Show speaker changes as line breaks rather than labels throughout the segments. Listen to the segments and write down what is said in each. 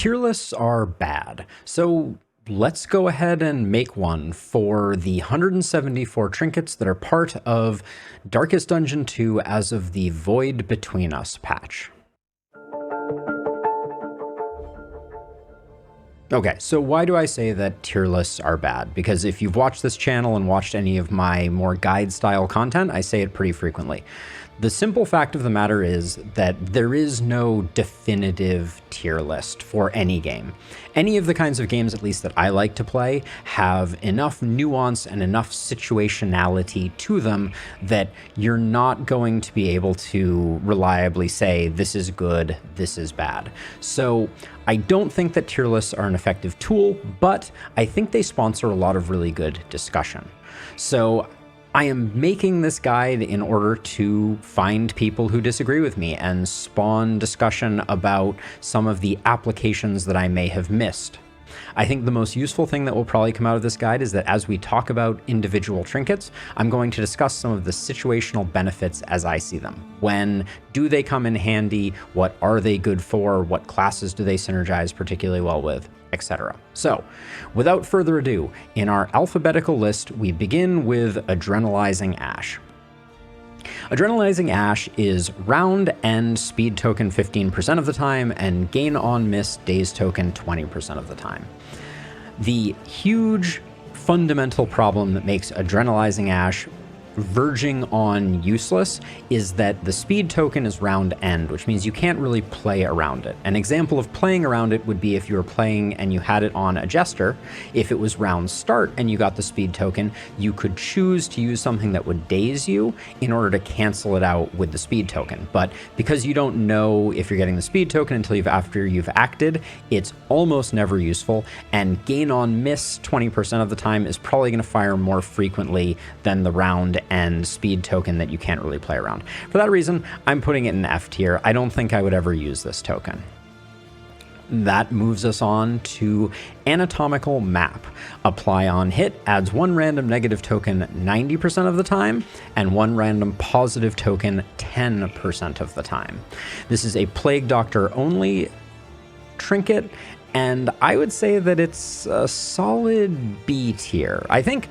Tier lists are bad, so let's go ahead and make one for the 174 trinkets that are part of Darkest Dungeon 2 as of the Void Between Us patch. Okay, so why do I say that tier lists are bad? Because if you've watched this channel and watched any of my more guide-style content, I say it pretty frequently. The simple fact of the matter is that there is no definitive tier list for any game. Any of the kinds of games, at least that I like to play, have enough nuance and enough situationality to them that you're not going to be able to reliably say, this is good, this is bad. So I don't think that tier lists are an effective tool, but I think they sponsor a lot of really good discussion. So I am making this guide in order to find people who disagree with me and spawn discussion about some of the applications that I may have missed. I think the most useful thing that will probably come out of this guide is that as we talk about individual trinkets, I'm going to discuss some of the situational benefits as I see them. When do they come in handy? What are they good for? What classes do they synergize particularly well with? Etc. So, without further ado, in our alphabetical list, we begin with Adrenalizing Ash. Adrenalizing Ash is round end speed token 15% of the time and gain on miss daze token 20% of the time. The huge fundamental problem that makes Adrenalizing Ash verging on useless is that the speed token is round end, which means you can't really play around it. An example of playing around it would be if you were playing and you had it on a jester. If it was round start and you got the speed token, you could choose to use something that would daze you in order to cancel it out with the speed token. But because you don't know if you're getting the speed token until after you've acted, it's almost never useful, and gain on miss 20% of the time is probably going to fire more frequently than the round and speed token that you can't really play around. For that reason, I'm putting it in F tier. I don't think I would ever use this token. That moves us on to Anatomical Map. Apply on hit, adds one random negative token 90% of the time, and one random positive token 10% of the time. This is a Plague Doctor only trinket, and I would say that it's a solid B tier. I think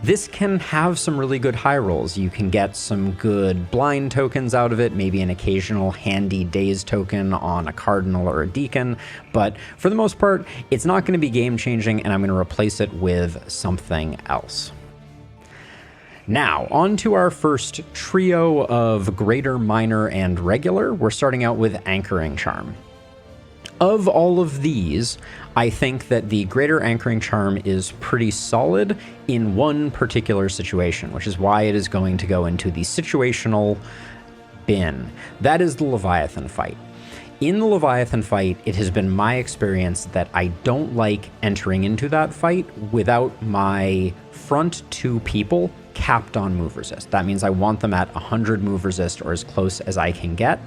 this can have some really good high rolls. You can get some good blind tokens out of it, maybe an occasional handy daze token on a cardinal or a deacon, but for the most part, it's not going to be game changing, and I'm going to replace it with something else. Now, on to our first trio of greater, minor, and regular. We're starting out with Anchoring Charm. Of all of these, I think that the Greater Anchoring Charm is pretty solid in one particular situation, which is why it is going to go into the situational bin. That is the Leviathan fight. In the Leviathan fight, it has been my experience that I don't like entering into that fight without my front two people capped on move resist. That means I want them at 100 move resist or as close as I can get,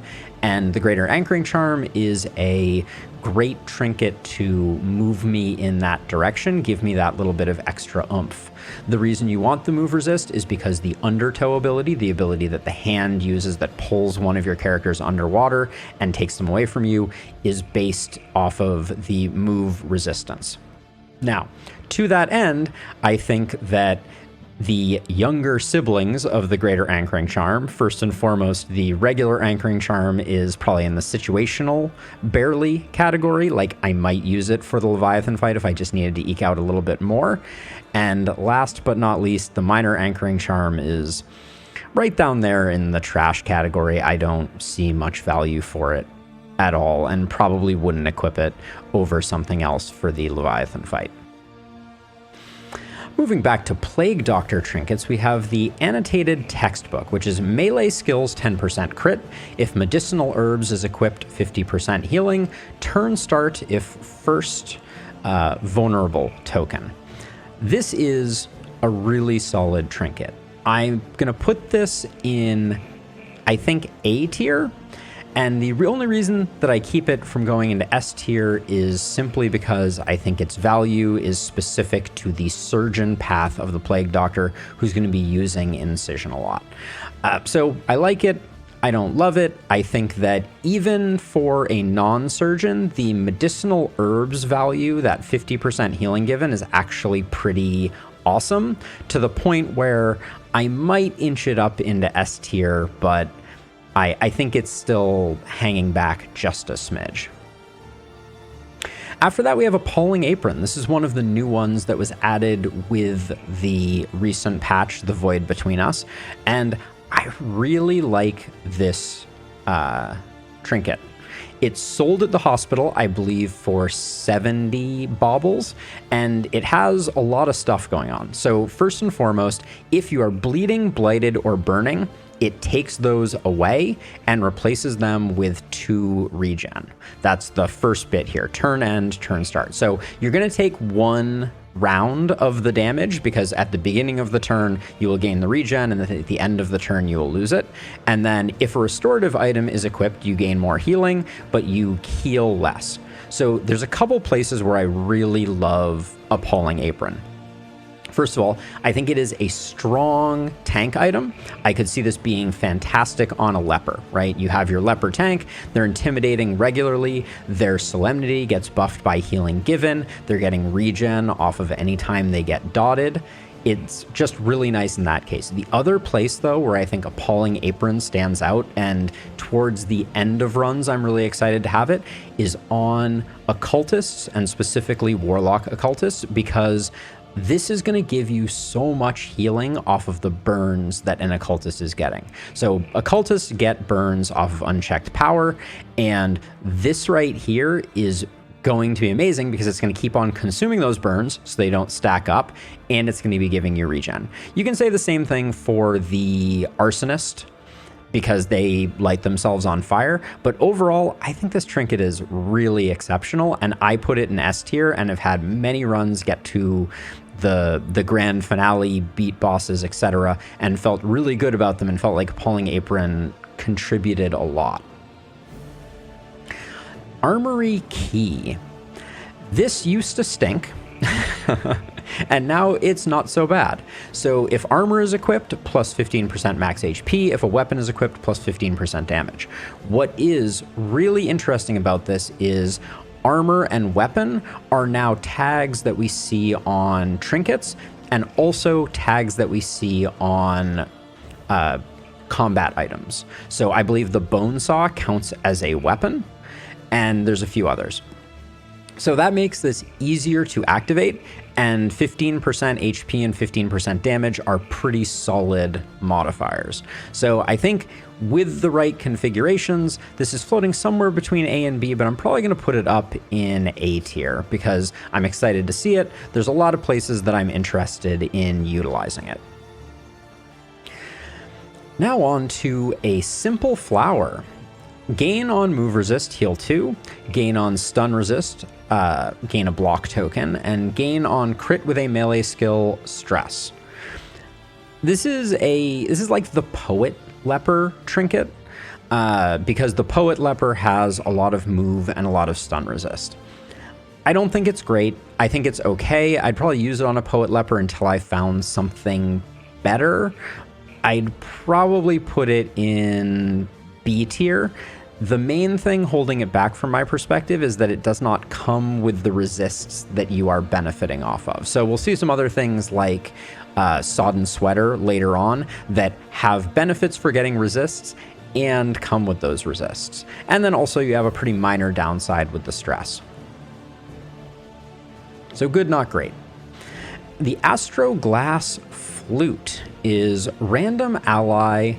and the Greater Anchoring Charm is a great trinket to move me in that direction, give me that little bit of extra oomph. The reason you want the move resist is because the undertow ability, the ability that the hand uses that pulls one of your characters underwater and takes them away from you, is based off of the move resistance. Now, to that end, I think that the younger siblings of the Greater Anchoring Charm, first and foremost, the regular Anchoring Charm is probably in the situational barely category. Like, I might use it for the Leviathan fight if I just needed to eke out a little bit more. And last but not least, the minor Anchoring Charm is right down there in the trash category. I don't see much value for it at all, and probably wouldn't equip it over something else for the Leviathan fight. Moving back to Plague Doctor trinkets, we have the Annotated Textbook, which is melee skills 10% crit, if medicinal herbs is equipped 50% healing, turn start if first vulnerable token. This is a really solid trinket. I'm going to put this in, I think, A tier. And the only reason that I keep it from going into S tier is simply because I think its value is specific to the surgeon path of the Plague Doctor, who's going to be using Incision a lot. So I like it. I don't love it. I think that even for a non-surgeon, the medicinal herbs value, that 50% healing given, is actually pretty awesome, to the point where I might inch it up into S tier, but I think it's still hanging back just a smidge. After that, we have Appalling Apron. This is one of the new ones that was added with the recent patch, The Void Between Us, and I really like this trinket. It's sold at the hospital, I believe, for 70 baubles, and it has a lot of stuff going on. So first and foremost, if you are bleeding, blighted, or burning, it takes those away and replaces them with 2 regen. That's the first bit here, turn end, turn start. So you're gonna take 1 round of the damage, because at the beginning of the turn you will gain the regen, and at the end of the turn you will lose it. And then if a restorative item is equipped, you gain more healing, but you heal less. So there's a couple places where I really love Appalling Apron. First of all, I think it is a strong tank item. I could see this being fantastic on a leper, right? You have your leper tank, they're intimidating regularly, their solemnity gets buffed by healing given, they're getting regen off of any time they get dotted. It's just really nice in that case. The other place, though, where I think Appalling Apron stands out, and towards the end of runs I'm really excited to have it, is on occultists, and specifically warlock occultists, because this is going to give you so much healing off of the burns that an occultist is getting. So occultists get burns off of unchecked power, and this right here is going to be amazing because it's going to keep on consuming those burns so they don't stack up, and it's going to be giving you regen. You can say the same thing for the arsonist, because they light themselves on fire. But overall, I think this trinket is really exceptional, and I put it in S tier and have had many runs get to the grand finale, beat bosses, etc., and felt really good about them and felt like Appalling Apron contributed a lot. Armory Key. This used to stink. And now it's not so bad. So if armor is equipped, plus 15% max HP. If a weapon is equipped, plus 15% damage. What is really interesting about this is armor and weapon are now tags that we see on trinkets, and also tags that we see on combat items. So I believe the bone saw counts as a weapon, and there's a few others. So that makes this easier to activate, and 15% HP and 15% damage are pretty solid modifiers. So I think with the right configurations, this is floating somewhere between A and B, but I'm probably going to put it up in A tier because I'm excited to see it. There's a lot of places that I'm interested in utilizing it. Now on to a simple flower. Gain on move resist, heal 2, gain on stun resist, gain a block token, and gain on crit with a melee skill, stress. This is like the Poet Leper trinket, because the Poet Leper has a lot of move and a lot of stun resist. I don't think it's great. I think it's okay. I'd probably use it on a Poet Leper until I found something better. I'd probably put it in B tier. The main thing holding it back from my perspective is that it does not come with the resists that you are benefiting off of. So we'll see some other things like Sodden Sweater later on that have benefits for getting resists and come with those resists. And then also you have a pretty minor downside with the stress. So good, not great. The Astroglass Flute is random ally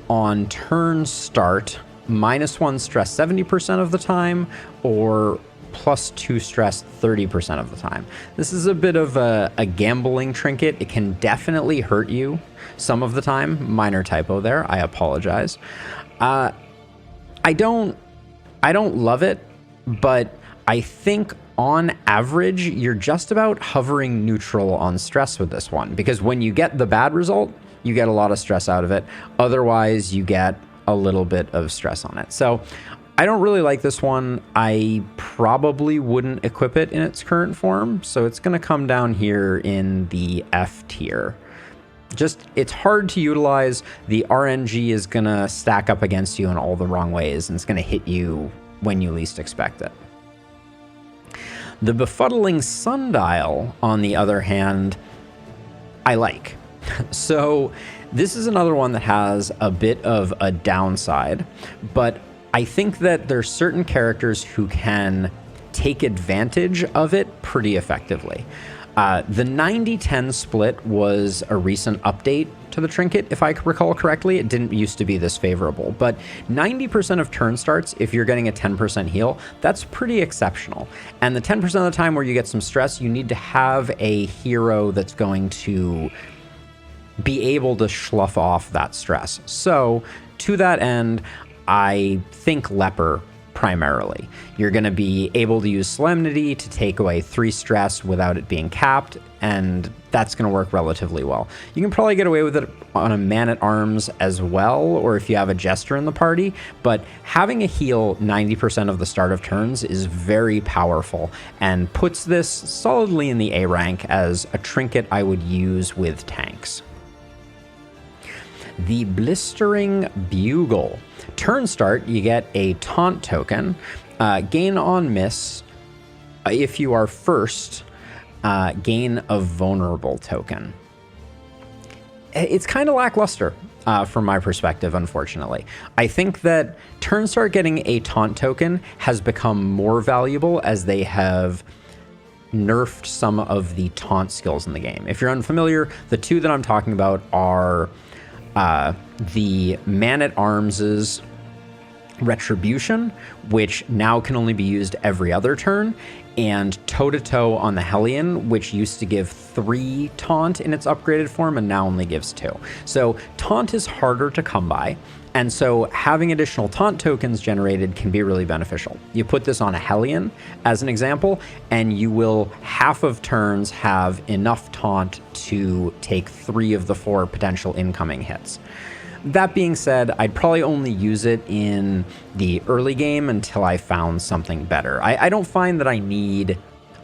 on turn start, -1 stress 70% of the time, or +2 stress 30% of the time. This is a bit of a gambling trinket. It can definitely hurt you some of the time. Minor typo there, I apologize. I don't love it, but I think on average, you're just about hovering neutral on stress with this one, because when you get the bad result, you get a lot of stress out of it. Otherwise, you get a little bit of stress on it. So I don't really like this one. I probably wouldn't equip it in its current form. So it's going to come down here in the F tier. Just, it's hard to utilize. The RNG is going to stack up against you in all the wrong ways, and it's going to hit you when you least expect it. The Befuddling Sundial, on the other hand, I like. So this is another one that has a bit of a downside, but I think that there's certain characters who can take advantage of it pretty effectively. The 90-10 split was a recent update to the Trinket, if I recall correctly. It didn't used to be this favorable, but 90% of turn starts, if you're getting a 10% heal, that's pretty exceptional. And the 10% of the time where you get some stress, you need to have a hero that's going to be able to slough off that stress. So to that end, I think Leper primarily. You're going to be able to use Solemnity to take away 3 stress without it being capped, and that's going to work relatively well. You can probably get away with it on a Man-at-Arms as well, or if you have a Jester in the party, but having a heal 90% of the start of turns is very powerful and puts this solidly in the A rank as a trinket I would use with tanks. The Blistering Bugle. Turn start, you get a taunt token. Gain on miss. If you are first, gain a vulnerable token. It's kind of lackluster from my perspective, unfortunately. I think that turn start getting a taunt token has become more valuable as they have nerfed some of the taunt skills in the game. If you're unfamiliar, the two that I'm talking about are the Man-at-Arms' Retribution, which now can only be used every other turn, and Toe-to-Toe on the Hellion, which used to give 3 taunt in its upgraded form and now only gives 2. So taunt is harder to come by, and so having additional taunt tokens generated can be really beneficial. You put this on a Hellion as an example, and you will half of turns have enough taunt to take 3 of the 4 potential incoming hits. That being said, I'd probably only use it in the early game until I found something better. I don't find that I need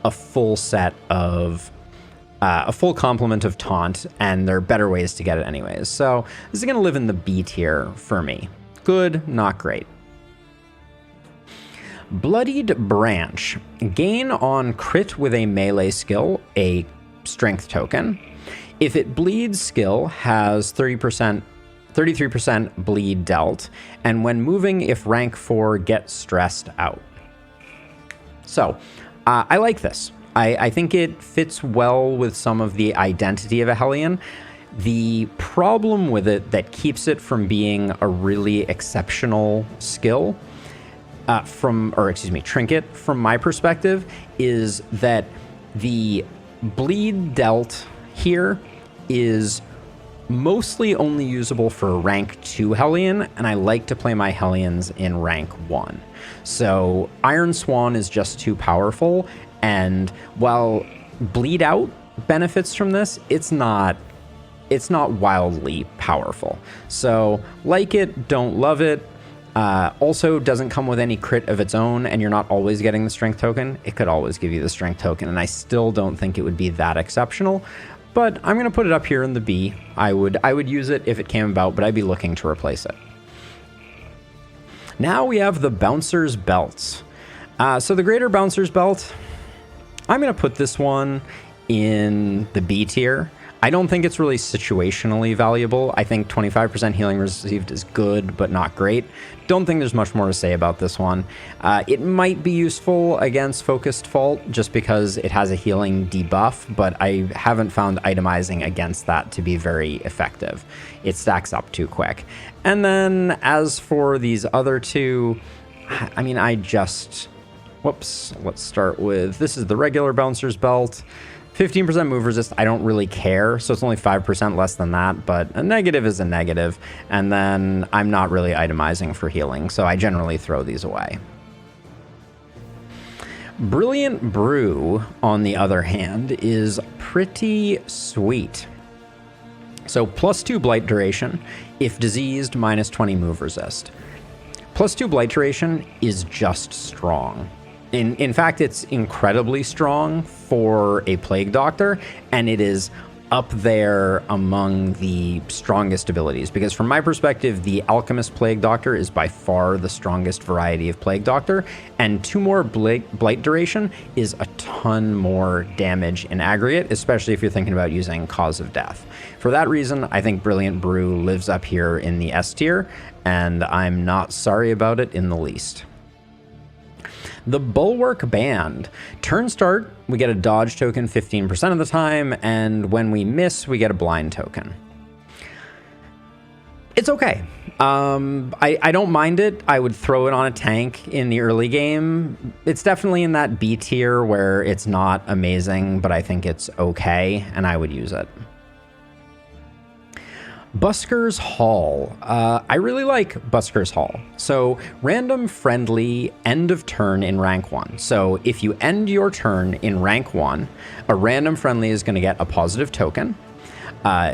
a full set of a full complement of taunt, and there are better ways to get it anyways. So this is going to live in the B tier for me. Good, not great. Bloodied Branch. Gain on crit with a melee skill, a strength token. If it bleeds, skill has 33% bleed dealt, and when moving, if rank 4, get stressed out. So I like this. I think it fits well with some of the identity of a Hellion. The problem with it that keeps it from being a really exceptional skill trinket from my perspective, is that the bleed dealt here is mostly only usable for rank 2 Hellion, and I like to play my Hellions in rank 1. So Iron Swan is just too powerful, and while bleed out benefits from this, it's not wildly powerful. So like it, don't love it. Also doesn't come with any crit of its own, and you're not always getting the strength token. It could always give you the strength token, and I still don't think it would be that exceptional. But I'm going to put it up here in the B. I would use it if it came about, but I'd be looking to replace it. Now we have the Bouncer's Belts. So the Greater Bouncer's Belt, I'm going to put this one in the B tier. I don't think it's really situationally valuable. I think 25% healing received is good, but not great. Don't think there's much more to say about this one. It might be useful against Focused Fault just because it has a healing debuff, but I haven't found itemizing against that to be very effective. It stacks up too quick. And then as for these other two, I mean, let's start with, this is the regular Bouncer's Belt. 15% move resist, I don't really care, so it's only 5% less than that, but a negative is a negative, and then I'm not really itemizing for healing, so I generally throw these away. Brilliant Brew, on the other hand, is pretty sweet. So +2 blight duration, if diseased, -20 move resist. +2 blight duration is just strong. In fact, it's incredibly strong for a Plague Doctor, and it is up there among the strongest abilities, because from my perspective, the Alchemist Plague Doctor is by far the strongest variety of Plague Doctor, and 2 more Blight Duration is a ton more damage in aggregate, especially if you're thinking about using Cause of Death. For that reason, I think Brilliant Brew lives up here in the S tier, and I'm not sorry about it in the least. The Bulwark Band. Turn start, we get a dodge token 15% of the time, and when we miss, we get a blind token. It's okay. I don't mind it. I would throw it on a tank in the early game. It's definitely in that B tier where it's not amazing, but I think it's okay, and I would use it. Busker's Haul. I really like Busker's Haul. So random friendly end of turn in rank 1. So if you end your turn in rank 1, a random friendly is going to get a positive token.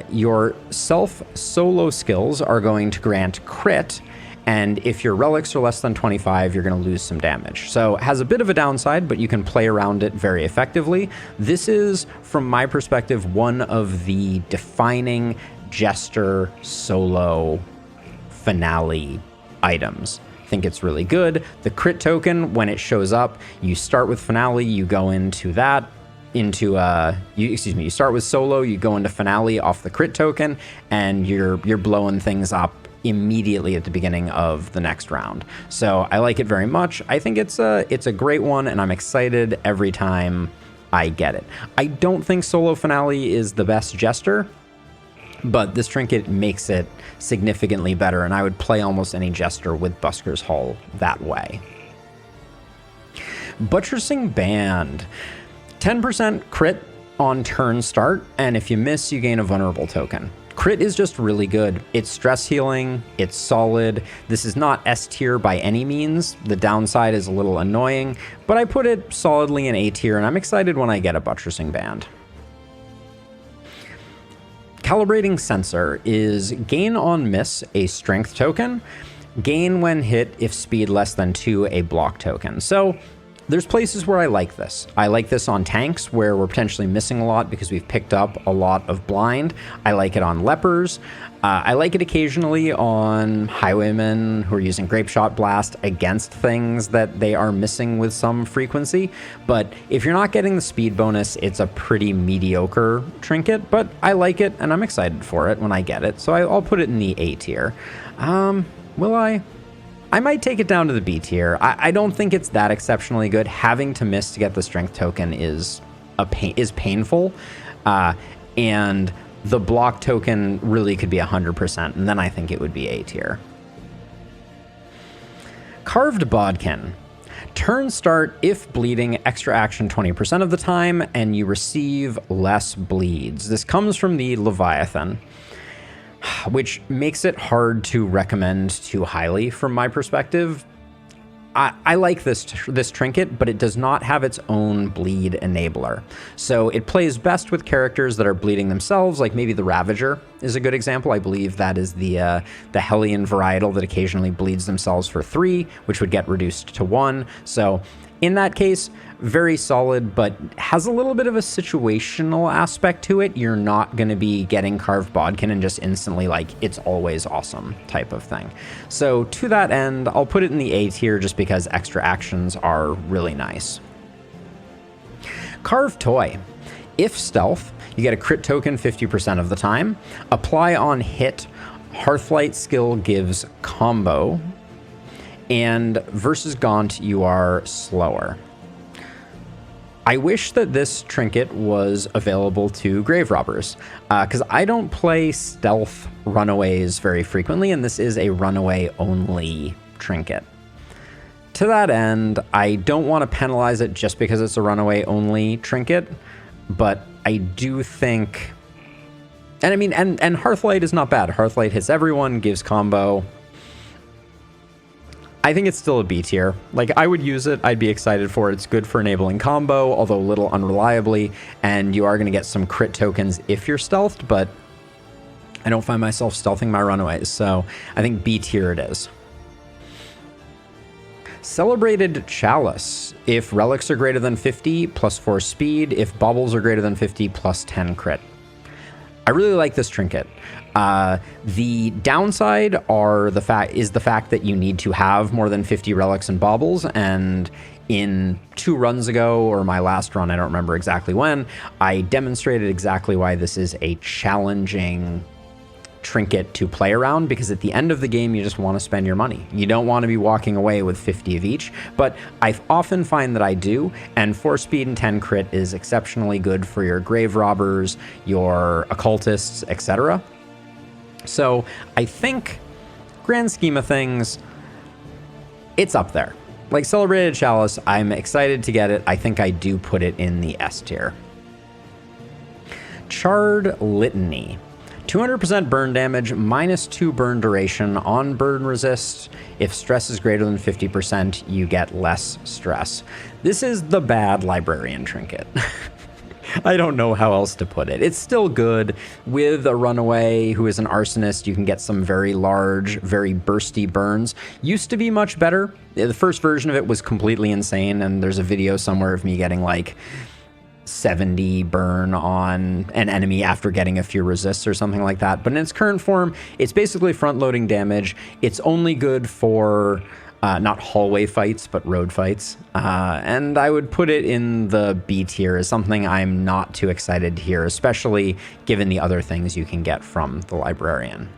Your self solo skills are going to grant crit, and if your relics are less than 25, you're going to lose some damage. So it has a bit of a downside, but you can play around it very effectively. This is, from my perspective, one of the defining Jester solo finale items. I think it's really good. The crit token, when it shows up, you start with finale, you go into that, you start with solo, you go into finale off the crit token, and you're blowing things up immediately at the beginning of the next round. So I like it very much. I think it's a great one, and I'm excited every time I get it. I don't think solo finale is the best Jester, but this trinket makes it significantly better, and I would play almost any Jester with Busker's Haul that way. Buttressing Band. 10% crit on turn start, and if you miss, you gain a vulnerable token. Crit is just really good. It's stress healing, it's solid. This is not S tier by any means. The downside is a little annoying, but I put it solidly in A tier, and I'm excited when I get a Buttressing Band. Calibrating Censer is gain on miss, a strength token, gain when hit if speed less than 2, a block token. So there's places where I like this. I like this on tanks where we're potentially missing a lot because we've picked up a lot of blind. I like it on lepers. I like it occasionally on highwaymen who are using Grape Shot Blast against things that they are missing with some frequency. But if you're not getting the speed bonus, it's a pretty mediocre trinket, but I like it and I'm excited for it when I get it. So I'll put it in the A tier. Will I? I might take it down to the B tier. I don't think it's that exceptionally good. Having to miss to get the strength token is painful, and the block token really could be 100%, and then I think it would be A tier. Carved Bodkin. Turn start, if bleeding, extra action 20% of the time, and you receive less bleeds. This comes from the Leviathan, which makes it hard to recommend too highly from my perspective. I like this trinket, but it does not have its own bleed enabler. So it plays best with characters that are bleeding themselves, like maybe the Ravager is a good example. I believe that is the Hellion varietal that occasionally bleeds themselves for 3, which would get reduced to 1. So in that case, very solid, but has a little bit of a situational aspect to it. You're not going to be getting Carved Bodkin and just instantly like, it's always awesome type of thing. So to that end, I'll put it in the A tier just because extra actions are really nice. Carved Toy. If stealth, you get a crit token 50% of the time. Apply on hit, Hearthlight skill gives combo, and versus Gaunt, you are slower. I wish that this trinket was available to grave robbers, because I don't play stealth runaways very frequently, and this is a runaway only trinket. To that end, I don't want to penalize it just because it's a runaway only trinket, but I do think, and I mean, and Hearthlight is not bad. Hearthlight hits everyone, gives combo. I think it's still a B tier. Like, I would use it. I'd be excited for it. It's good for enabling combo, although a little unreliably, and you are going to get some crit tokens if you're stealthed, but I don't find myself stealthing my runaways, so I think B tier it is. Celebrated Chalice. If relics are greater than 50, plus 4 speed. If baubles are greater than 50, plus 10 crit. I really like this trinket. The downside is the fact that you need to have more than 50 relics and baubles, and in 2 runs ago, or my last run, I don't remember exactly when, I demonstrated exactly why this is a challenging trinket to play around, because at the end of the game you just want to spend your money. You don't want to be walking away with 50 of each, but I often find that I do, and 4 speed and 10 crit is exceptionally good for your grave robbers, your occultists, etc. So I think, grand scheme of things, it's up there. Like Celebrated Chalice, I'm excited to get it. I think I do put it in the S tier. Charred Litany. 200% burn damage, -2 burn duration on burn resist. If stress is greater than 50%, you get less stress. This is the bad librarian trinket. I don't know how else to put it. It's still good. With a runaway who is an arsonist, you can get some very large, very bursty burns. Used to be much better. The first version of it was completely insane, and there's a video somewhere of me getting like 70 burn on an enemy after getting a few resists or something like that. But in its current form, it's basically front-loading damage. It's only good for not hallway fights, but road fights. And I would put it in the B tier as something I'm not too excited to hear, especially given the other things you can get from the librarian.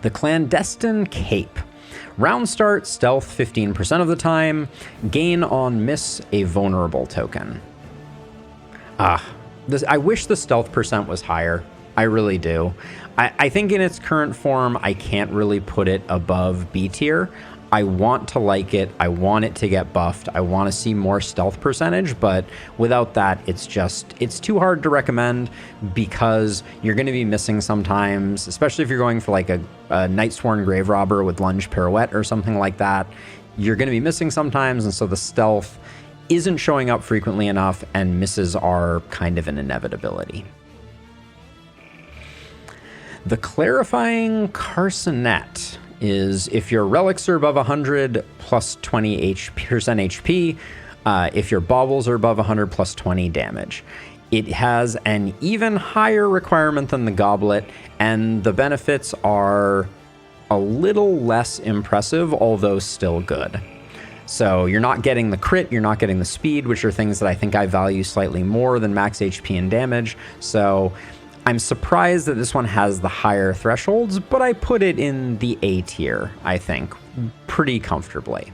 The Clandestine Cape. Round start, stealth 15% of the time. Gain on miss, a vulnerable token. I wish the stealth percent was higher. I really do. I think in its current form, I can't really put it above B tier. I want to like it. I want it to get buffed. I want to see more stealth percentage, but without that, it's too hard to recommend, because you're going to be missing sometimes, especially if you're going for like a Nightsworn Grave Robber with Lunge Pirouette or something like that. You're going to be missing sometimes, and so the stealth isn't showing up frequently enough, and misses are kind of an inevitability. The Clarifying Carcanet is if your relics are above 100 plus 20% HP, if your baubles are above 100 plus 20 damage. It has an even higher requirement than the goblet, and the benefits are a little less impressive, although still good. So you're not getting the crit, you're not getting the speed, which are things that I think I value slightly more than max HP and damage. So I'm surprised that this one has the higher thresholds, but I put it in the A tier, I think, pretty comfortably.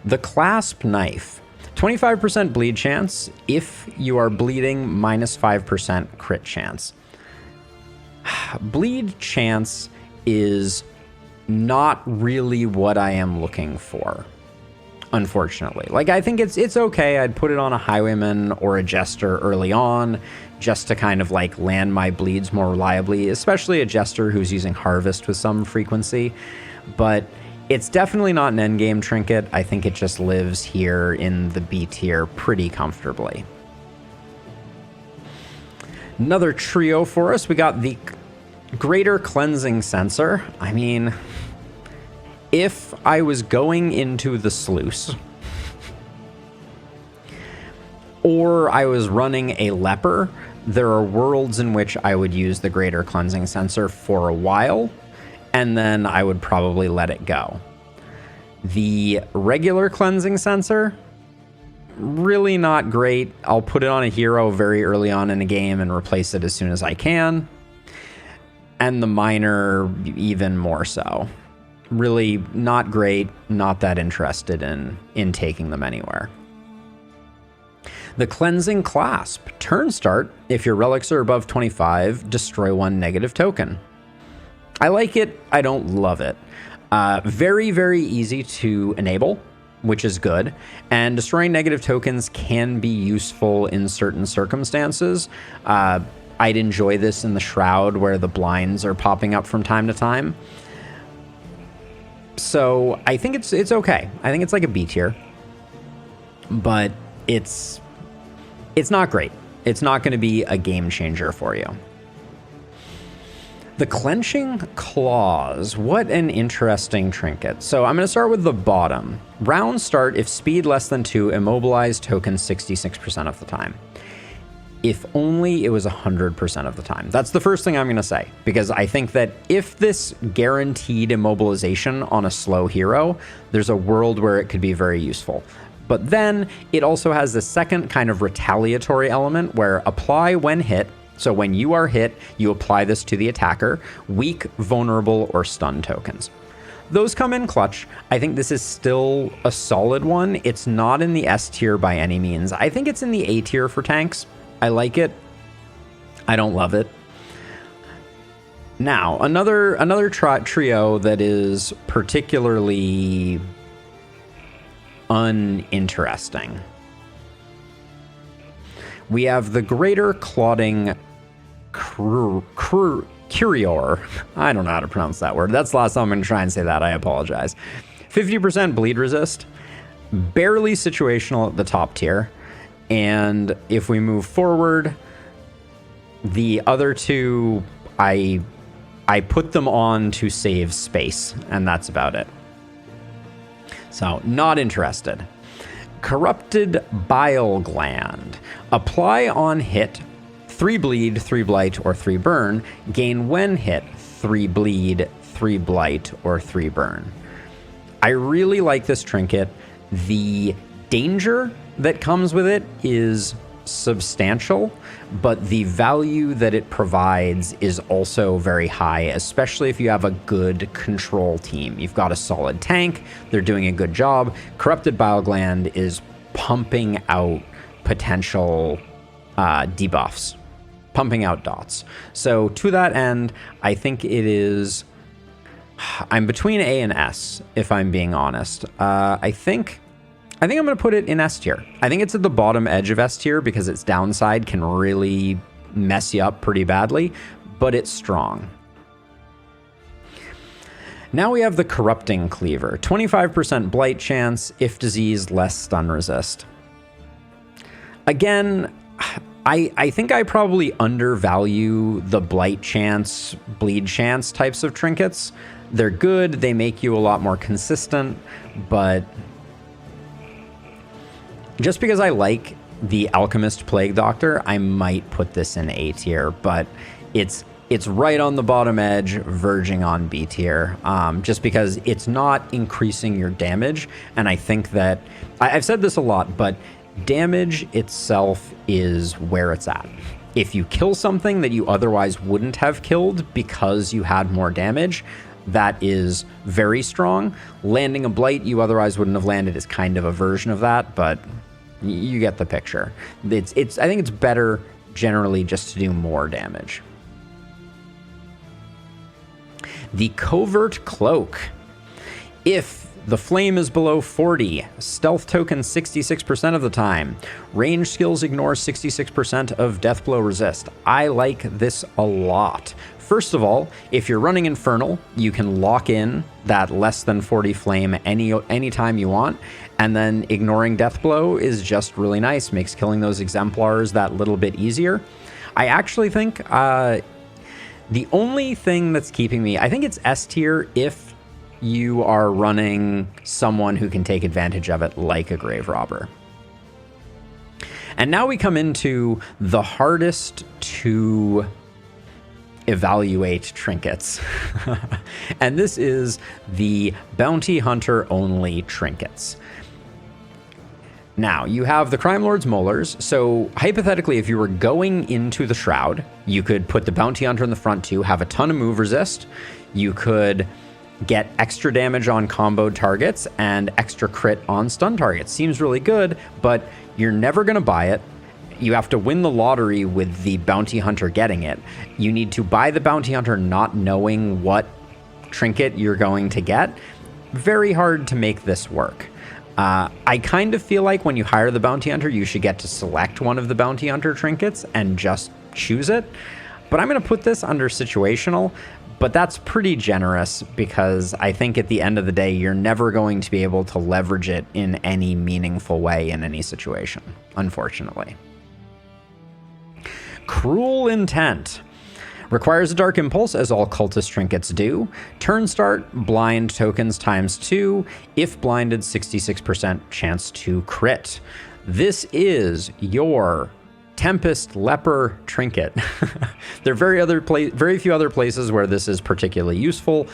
The Clasp Knife. 25% bleed chance. If you are bleeding, -5% crit chance. Bleed chance is not really what I am looking for, unfortunately. Like, I think it's okay. I'd put it on a Highwayman or a Jester early on, just to kind of like land my bleeds more reliably, especially a Jester who's using Harvest with some frequency. But it's definitely not an endgame trinket. I think it just lives here in the B tier pretty comfortably. Another trio for us. We got the Greater Cleansing Censer. I mean, if I was going into the sluice, or I was running a leper, there are worlds in which I would use the Greater Cleansing Censer for a while, and then I would probably let it go. The regular Cleansing Censer, really not great. I'll put it on a hero very early on in a game and replace it as soon as I can. And the minor, even more so. Really not great, not that interested in taking them anywhere. The Cleansing Clasp. Turn start, if your relics are above 25, destroy 1 negative token. I like it, I don't love it. Very, very easy to enable, which is good. And destroying negative tokens can be useful in certain circumstances. I'd enjoy this in the Shroud, where the blinds are popping up from time to time. So I think it's okay. I think it's like a B tier, but it's not great. It's not going to be a game changer for you. The Clenching Claws. What an interesting trinket. So I'm going to start with the bottom. Round start, if speed less than 2, immobilize token 66% of the time. if only it was 100% of the time. That's the first thing I'm going to say, because I think that if this guaranteed immobilization on a slow hero, there's a world where it could be very useful. But then it also has the second kind of retaliatory element where apply when hit. So when you are hit, you apply this to the attacker, weak, vulnerable, or stun tokens. Those come in clutch. I think this is still a solid one. It's not in the S tier by any means. I think it's in the A tier for tanks. I like it. I don't love it. Now, another trio that is particularly uninteresting. We have the Greater Clotting Cruor. I don't know how to pronounce that word. That's the last time I'm going to try and say that. I apologize. 50% bleed resist. Barely situational at the top tier. And if we move forward, the other two, I put them on to save space, and that's about it. So, not interested. Corrupted Bile Gland. Apply on hit, 3 bleed, 3 blight, or 3 burn. Gain when hit, 3 bleed, 3 blight, or 3 burn. I really like this trinket. The danger that comes with it is substantial, but the value that it provides is also very high, especially if you have a good control team. You've got a solid tank, they're doing a good job. Corrupted Bile Gland is pumping out potential debuffs, pumping out dots. So to that end, I think it is... I'm between A and S, if I'm being honest. I think I'm going to put it in S tier. I think it's at the bottom edge of S tier because its downside can really mess you up pretty badly, but it's strong. Now we have the Corrupting Cleaver. 25% blight chance, if diseased, less stun resist. Again, I think I probably undervalue the blight chance, bleed chance types of trinkets. They're good, they make you a lot more consistent, but just because I like the Alchemist Plague Doctor, I might put this in A tier, but it's right on the bottom edge, verging on B tier, just because it's not increasing your damage. And I think that, I've said this a lot, but damage itself is where it's at. If you kill something that you otherwise wouldn't have killed because you had more damage, that is very strong. Landing a blight you otherwise wouldn't have landed is kind of a version of that, but you get the picture. I think it's better generally just to do more damage. The Covert Cloak. If the flame is below 40, stealth token 66% of the time, range skills ignore 66% of death blow resist. I like this a lot. First of all, if you're running Infernal, you can lock in that less than 40 flame anytime you want, and then ignoring death blow is just really nice, makes killing those exemplars that little bit easier. I actually think the only thing that's keeping me, I think it's S tier if you are running someone who can take advantage of it, like a Grave Robber. And now we come into the hardest to evaluate trinkets. And this is the Bounty Hunter only trinkets. Now, you have the Crime Lord's Molars, so hypothetically, if you were going into the Shroud, you could put the Bounty Hunter in the front too, have a ton of move resist, you could get extra damage on comboed targets and extra crit on stun targets. Seems really good, but you're never going to buy it. You have to win the lottery with the Bounty Hunter getting it. You need to buy the Bounty Hunter not knowing what trinket you're going to get. Very hard to make this work. I kind of feel like when you hire the Bounty Hunter, you should get to select one of the Bounty Hunter trinkets and just choose it. But I'm going to put this under situational, but that's pretty generous because I think at the end of the day, you're never going to be able to leverage it in any meaningful way in any situation, unfortunately. Cruel Intent. Requires a Dark Impulse, as all cultist trinkets do. Turn start, blind tokens ×2. If blinded, 66% chance to crit. This is your Tempest, Leper, Trinket. There are very few other places where this is particularly useful.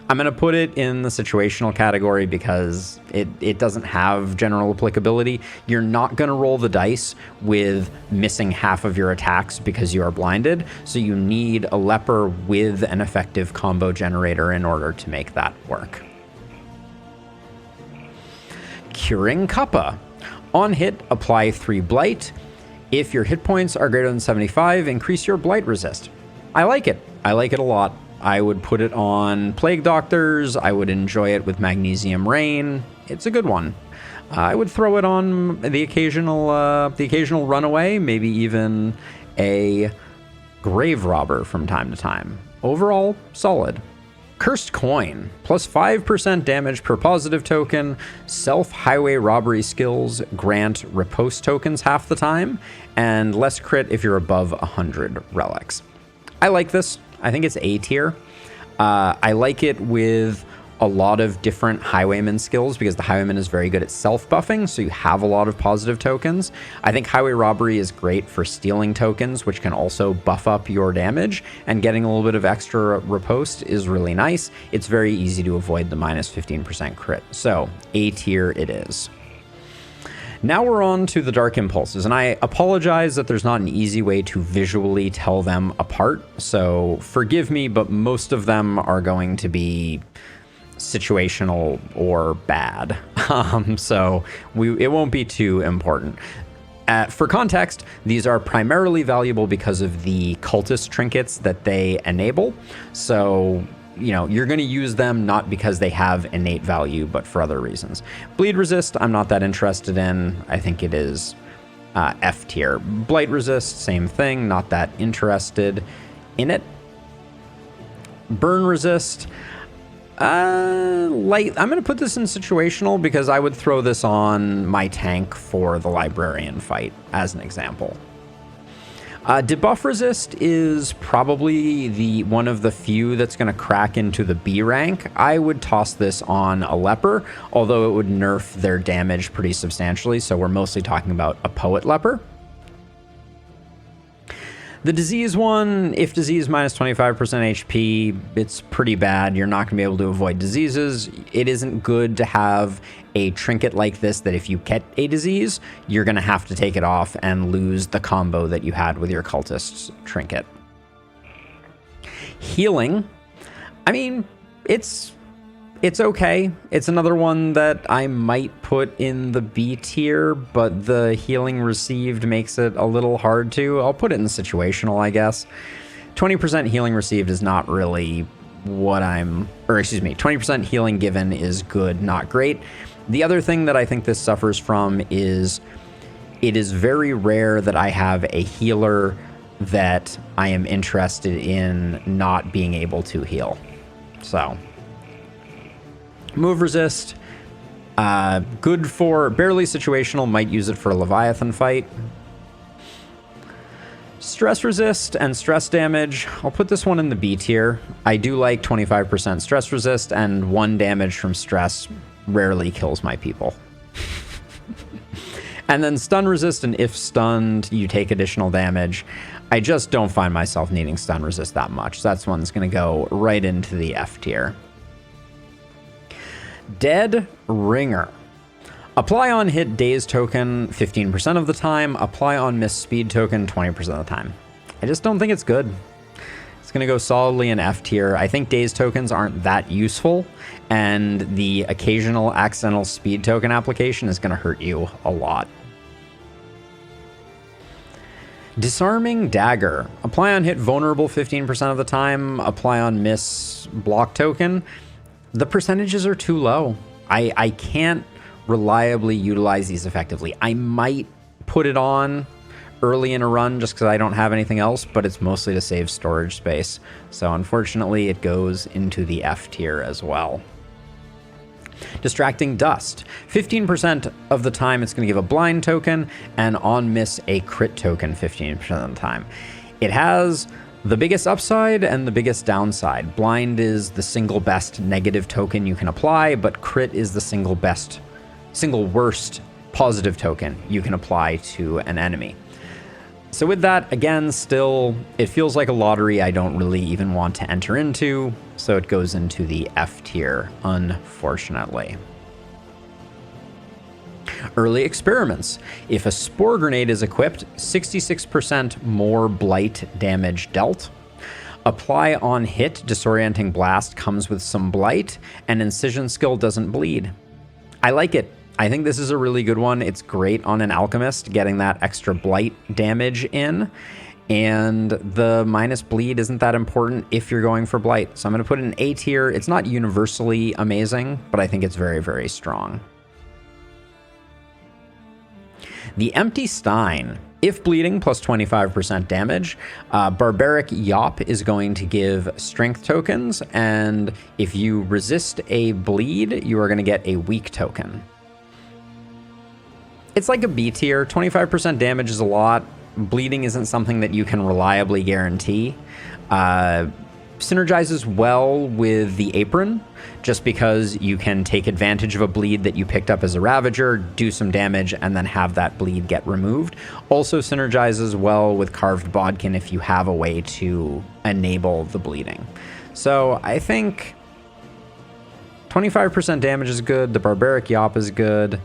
I'm going to put it in the situational category because it doesn't have general applicability. You're not going to roll the dice with missing half of your attacks because you are blinded, so you need a Leper with an effective combo generator in order to make that work. Curing Kappa. On hit, apply 3 Blight. If your hit points are greater than 75, increase your Blight resist. I like it. I like it a lot. I would put it on Plague Doctors. I would enjoy it with Magnesium Rain. It's a good one. I would throw it on the occasional Runaway, maybe even a Grave Robber from time to time. Overall, solid. Cursed Coin, plus 5% damage per positive token. Self-highway robbery skills grant riposte tokens half the time, and less crit if you're above 100 relics. I like this. I think it's A tier. I like it with a lot of different Highwayman skills because the Highwayman is very good at self-buffing, so you have a lot of positive tokens. I think Highway Robbery is great for stealing tokens, which can also buff up your damage, and getting a little bit of extra riposte is really nice. It's very easy to avoid the minus 15% crit, so A tier it is. Now we're on to the Dark Impulses, and I apologize that there's not an easy way to visually tell them apart, so forgive me, but most of them are going to be situational or bad, so it won't be too important. For context, these are primarily valuable because of the cultist trinkets that they enable, so you're going to use them not because they have innate value, but for other reasons. Bleed Resist, I'm not that interested in. I think it is F tier. Blight Resist, same thing, not that interested in it. Burn Resist, light. I'm going to put this in situational because I would throw this on my tank for the Librarian fight, as an example. Debuff Resist is probably one of the few that's going to crack into the B rank. I would toss this on a Leper, although it would nerf their damage pretty substantially, so we're mostly talking about a Poet Leper. The disease one, if disease minus 25% HP, it's pretty bad. You're not going to be able to avoid diseases. It isn't good to have a trinket like this that if you get a disease, you're going to have to take it off and lose the combo that you had with your cultist trinket. Healing, I mean, it's okay. It's another one that I might put in the B tier, but the healing received makes it a little hard to. I'll put it in situational, I guess. 20% healing received is not really what 20% healing given is good, not great. The other thing that I think this suffers from is it is very rare that I have a healer that I am interested in not being able to heal. So Move Resist, good for barely situational, might use it for a Leviathan fight. Stress Resist and Stress Damage, I'll put this one in the B tier. I do like 25% Stress Resist, and 1 damage from stress rarely kills my people. And then Stun Resist, and if stunned, you take additional damage. I just don't find myself needing Stun Resist that much. That's one that's going to go right into the F tier. Dead Ringer. Apply on hit Daze token 15% of the time. Apply on miss Speed token 20% of the time. I just don't think it's good. It's going to go solidly in F tier. I think Daze tokens aren't that useful, and the occasional accidental Speed token application is going to hurt you a lot. Disarming Dagger. Apply on hit vulnerable 15% of the time. Apply on miss block token. The percentages are too low. I can't reliably utilize these effectively. I might put it on early in a run just because I don't have anything else, but it's mostly to save storage space. So unfortunately, it goes into the F tier as well. Distracting Dust. 15% of the time it's going to give a blind token, and on miss a crit token 15% of the time. It has the biggest upside and the biggest downside. Blind is the single best negative token you can apply, but crit is the single worst positive token you can apply to an enemy. So with that, again, still, it feels like a lottery I don't really even want to enter into, so it goes into the F tier, unfortunately. Early experiments. If a Spore Grenade is equipped, 66% more blight damage dealt. Apply on hit, Disorienting Blast comes with some blight, and Incision skill doesn't bleed. I like it. I think this is a really good one. It's great on an Alchemist, getting that extra blight damage in. And the minus bleed isn't that important if you're going for blight. So I'm going to put it in A tier. It's not universally amazing, but I think it's very, very strong. The Empty Stein. If bleeding, plus 25% damage. Barbaric Yop is going to give strength tokens, and if you resist a bleed, you are going to get a weak token. It's like a B tier. 25% damage is a lot. Bleeding isn't something that you can reliably guarantee. Synergizes well with the Apron, just because you can take advantage of a bleed that you picked up as a Ravager, do some damage, and then have that bleed get removed. Also synergizes well with Carved Bodkin if you have a way to enable the bleeding. So I think 25% damage is good. The Barbaric Yop is good.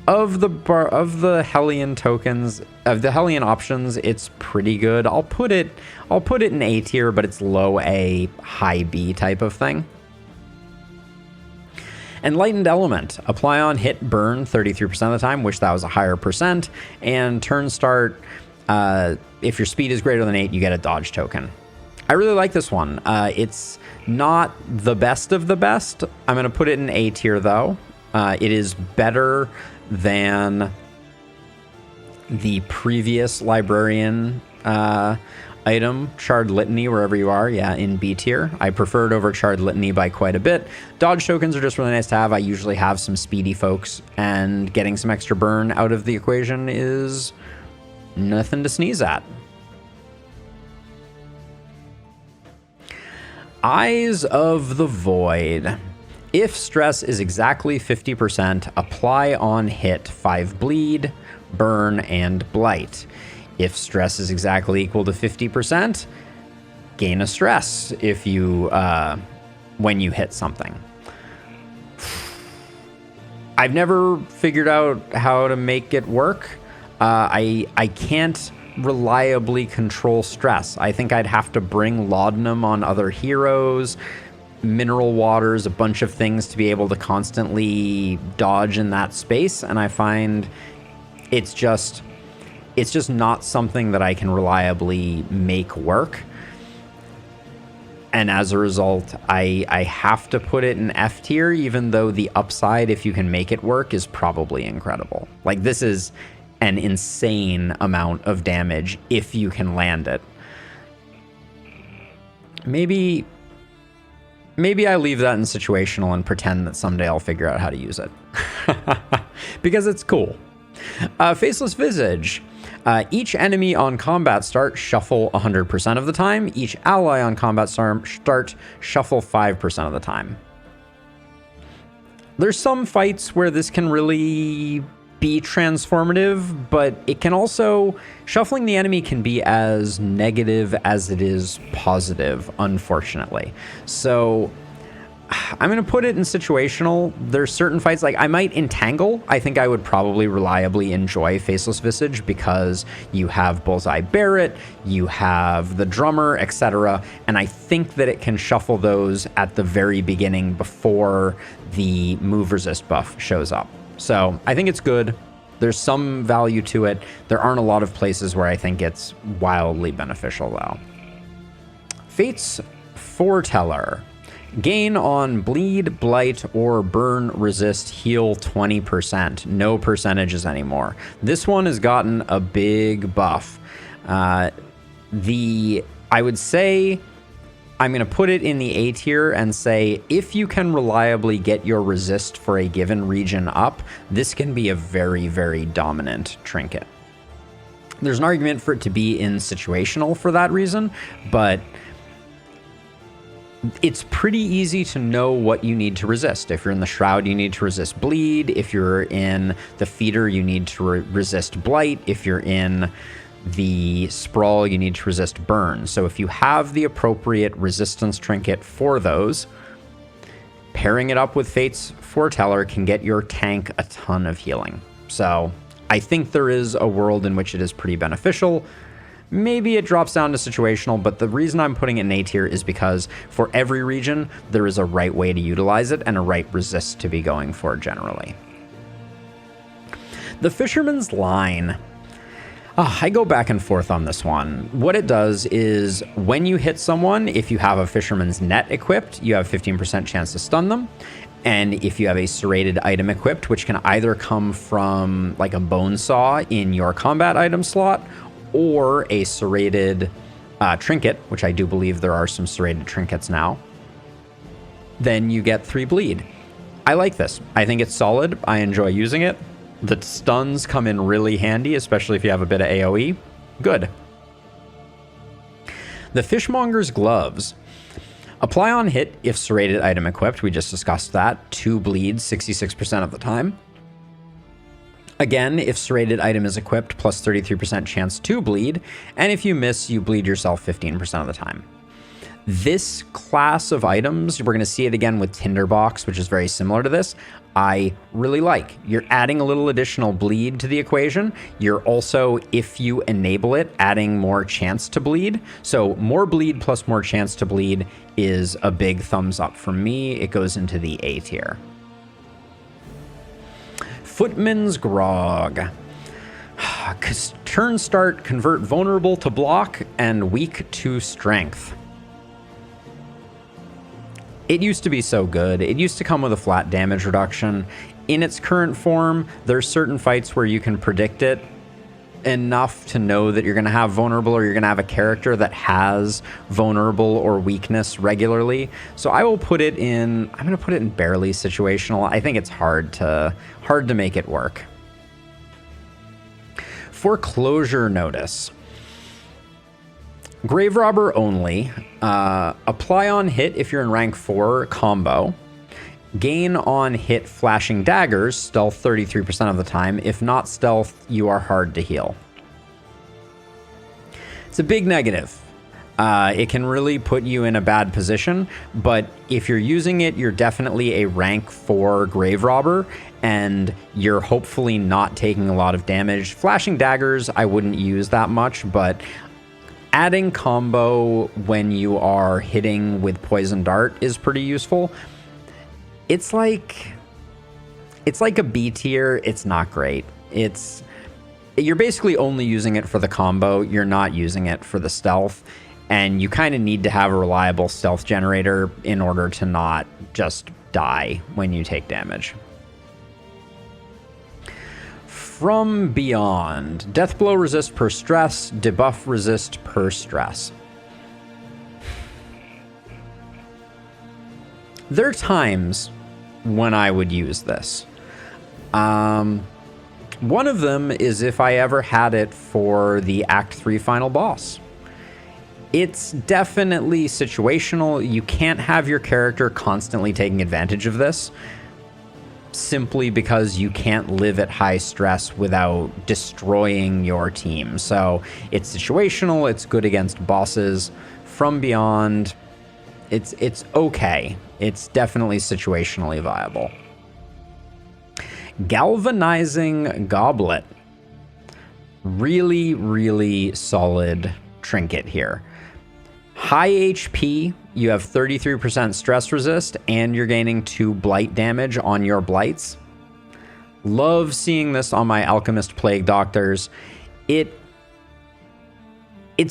Of the Hellion tokens, of the Hellion options, it's pretty good. I'll put it in A tier, but it's low A, high B type of thing. Enlightened Element. Apply on hit, burn 33% of the time. Wish that was a higher percent. And turn start, if your speed is greater than 8, you get a dodge token. I really like this one. It's not the best of the best. I'm going to put it in A tier, though. It is better than the previous Librarian item, Charred Litany, wherever you are. Yeah, in B tier. I prefer it over Charred Litany by quite a bit. Dodge tokens are just really nice to have. I usually have some speedy folks, and getting some extra burn out of the equation is nothing to sneeze at. Eyes of the Void. If stress is exactly 50%, apply on hit 5 bleed, burn, and blight. If stress is exactly equal to 50%, gain a stress if you when you hit something. I've never figured out how to make it work. I can't reliably control stress. I think I'd have to bring laudanum on other heroes, mineral waters, a bunch of things to be able to constantly dodge in that space, and I find it's just not something that I can reliably make work. And as a result, I have to put it in F tier, even though the upside, if you can make it work, is probably incredible. Like, this is an insane amount of damage if you can land it. Maybe I leave that in situational and pretend that someday I'll figure out how to use it. Because it's cool. Faceless Visage. Each enemy on combat start, shuffle 100% of the time. Each ally on combat start, shuffle 5% of the time. There's some fights where this can really be transformative, but it can also, shuffling the enemy can be as negative as it is positive, unfortunately. So I'm going to put it in situational. There's certain fights, like I might entangle. I think I would probably reliably enjoy Faceless Visage because you have Bullseye Barret, you have the drummer, etc. And I think that it can shuffle those at the very beginning before the move resist buff shows up. So I think it's good. There's some value to it. There aren't a lot of places where I think it's wildly beneficial, though. Fate's Foreteller. Gain on bleed, blight, or burn, resist, heal 20%. No percentages anymore. This one has gotten a big buff. I would say I'm going to put it in the A tier and say, if you can reliably get your resist for a given region up, this can be a very, very dominant trinket. There's an argument for it to be in situational for that reason, but It's pretty easy to know what you need to resist. If you're in the Shroud, you need to resist Bleed. If you're in the Feeder, you need to resist Blight. If you're in the Sprawl, you need to resist Burn. So if you have the appropriate resistance trinket for those, pairing it up with Fate's Foreteller can get your tank a ton of healing. So I think there is a world in which it is pretty beneficial. Maybe it drops down to situational, but the reason I'm putting it in A tier is because for every region, there is a right way to utilize it and a right resist to be going for generally. The Fisherman's Line. I go back and forth on this one. What it does is when you hit someone, if you have a Fisherman's Net equipped, you have 15% chance to stun them. And if you have a serrated item equipped, which can either come from like a bone saw in your combat item slot, or a serrated trinket, which I do believe there are some serrated trinkets now, then you get 3 bleed. I like this. I think it's solid. I enjoy using it. The stuns come in really handy, especially if you have a bit of AoE. Good. The Fishmonger's Gloves. Apply on hit if serrated item equipped. We just discussed that. 2 bleeds 66% of the time. Again, if serrated item is equipped, plus 33% chance to bleed, and if you miss, you bleed yourself 15% of the time. This class of items, we're going to see it again with Tinderbox, which is very similar to this, I really like. You're adding a little additional bleed to the equation. You're also, if you enable it, adding more chance to bleed. So more bleed plus more chance to bleed is a big thumbs up from me. It goes into the A tier. Footman's Grog. Turn start, convert vulnerable to block and weak to strength. It used to be so good. It used to come with a flat damage reduction. In its current form, there's certain fights where you can predict it enough to know that you're going to have vulnerable, or you're going to have a character that has vulnerable or weakness regularly. So I will put it in, I'm going to put it in barely situational. I think it's hard to make it work. Foreclosure Notice. Grave Robber only. Apply on hit if you're in rank 4 combo. Gain on hit Flashing Daggers, stealth 33% of the time. If not stealth, you are hard to heal. It's a big negative. It can really put you in a bad position, but if you're using it, you're definitely a rank 4 Grave Robber, and you're hopefully not taking a lot of damage. Flashing Daggers, I wouldn't use that much, but adding combo when you are hitting with Poison Dart is pretty useful. It's like a B tier. It's not great. You're basically only using it for the combo. You're not using it for the stealth, and you kind of need to have a reliable stealth generator in order to not just die when you take damage. From Beyond. Deathblow resist per stress, debuff resist per stress. There are times when I would use this. One of them is if I ever had it for the Act 3 final boss. It's definitely situational. You can't have your character constantly taking advantage of this, simply because you can't live at high stress without destroying your team. So it's situational. It's good against bosses. From Beyond, it's okay. It's definitely situationally viable. Galvanizing Goblet. Really, really solid trinket here. High HP, you have 33% stress resist, and you're gaining 2 blight damage on your blights. Love seeing this on my Alchemist Plague Doctors. It's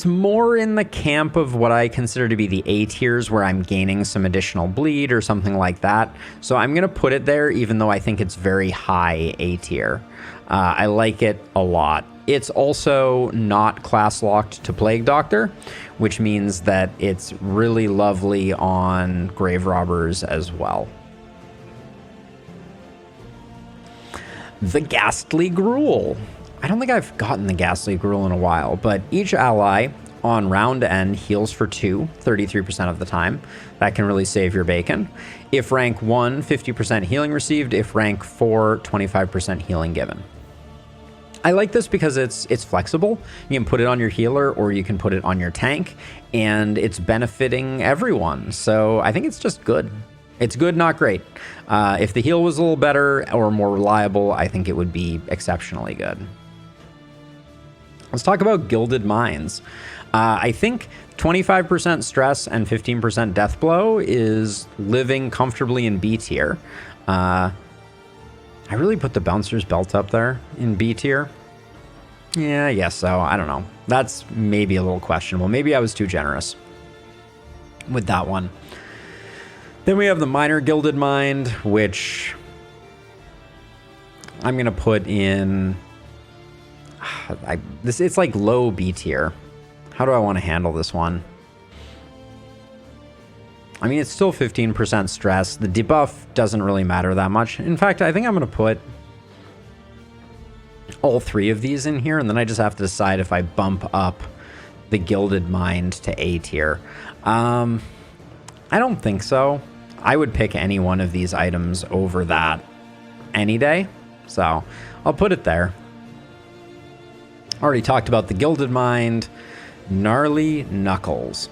more in the camp of what I consider to be the A tiers, where I'm gaining some additional bleed or something like that. So I'm going to put it there, even though I think it's very high A tier. I like it a lot. It's also not class locked to Plague Doctor, which means that it's really lovely on Grave Robbers as well. The Ghastly Gruel. I don't think I've gotten the Ghastly Gruel in a while, but each ally on round end heals for 2, 33% of the time. That can really save your bacon. If rank 1, 50% healing received. If rank 4, 25% healing given. I like this because it's flexible. You can put it on your healer or you can put it on your tank, and it's benefiting everyone. So I think it's just good. It's good, not great. If the heal was a little better or more reliable, I think it would be exceptionally good. Let's talk about Gilded Minds. I think 25% stress and 15% death blow is living comfortably in B tier. I really put the Bouncer's Belt up there in B tier. Yeah, I guess so. I don't know. That's maybe a little questionable. Maybe I was too generous with that one. Then we have the Minor Gilded Mind, which I'm going to put in... it's like low B tier. How do I want to handle this one? I mean, it's still 15% stress. The debuff doesn't really matter that much. In fact, I think I'm going to put all 3 of these in here, and then I just have to decide if I bump up the Gilded Mind to A tier. I don't think so. I would pick any one of these items over that any day. So I'll put it there. Already talked about the Gilded Mind. Gnarly Knuckles.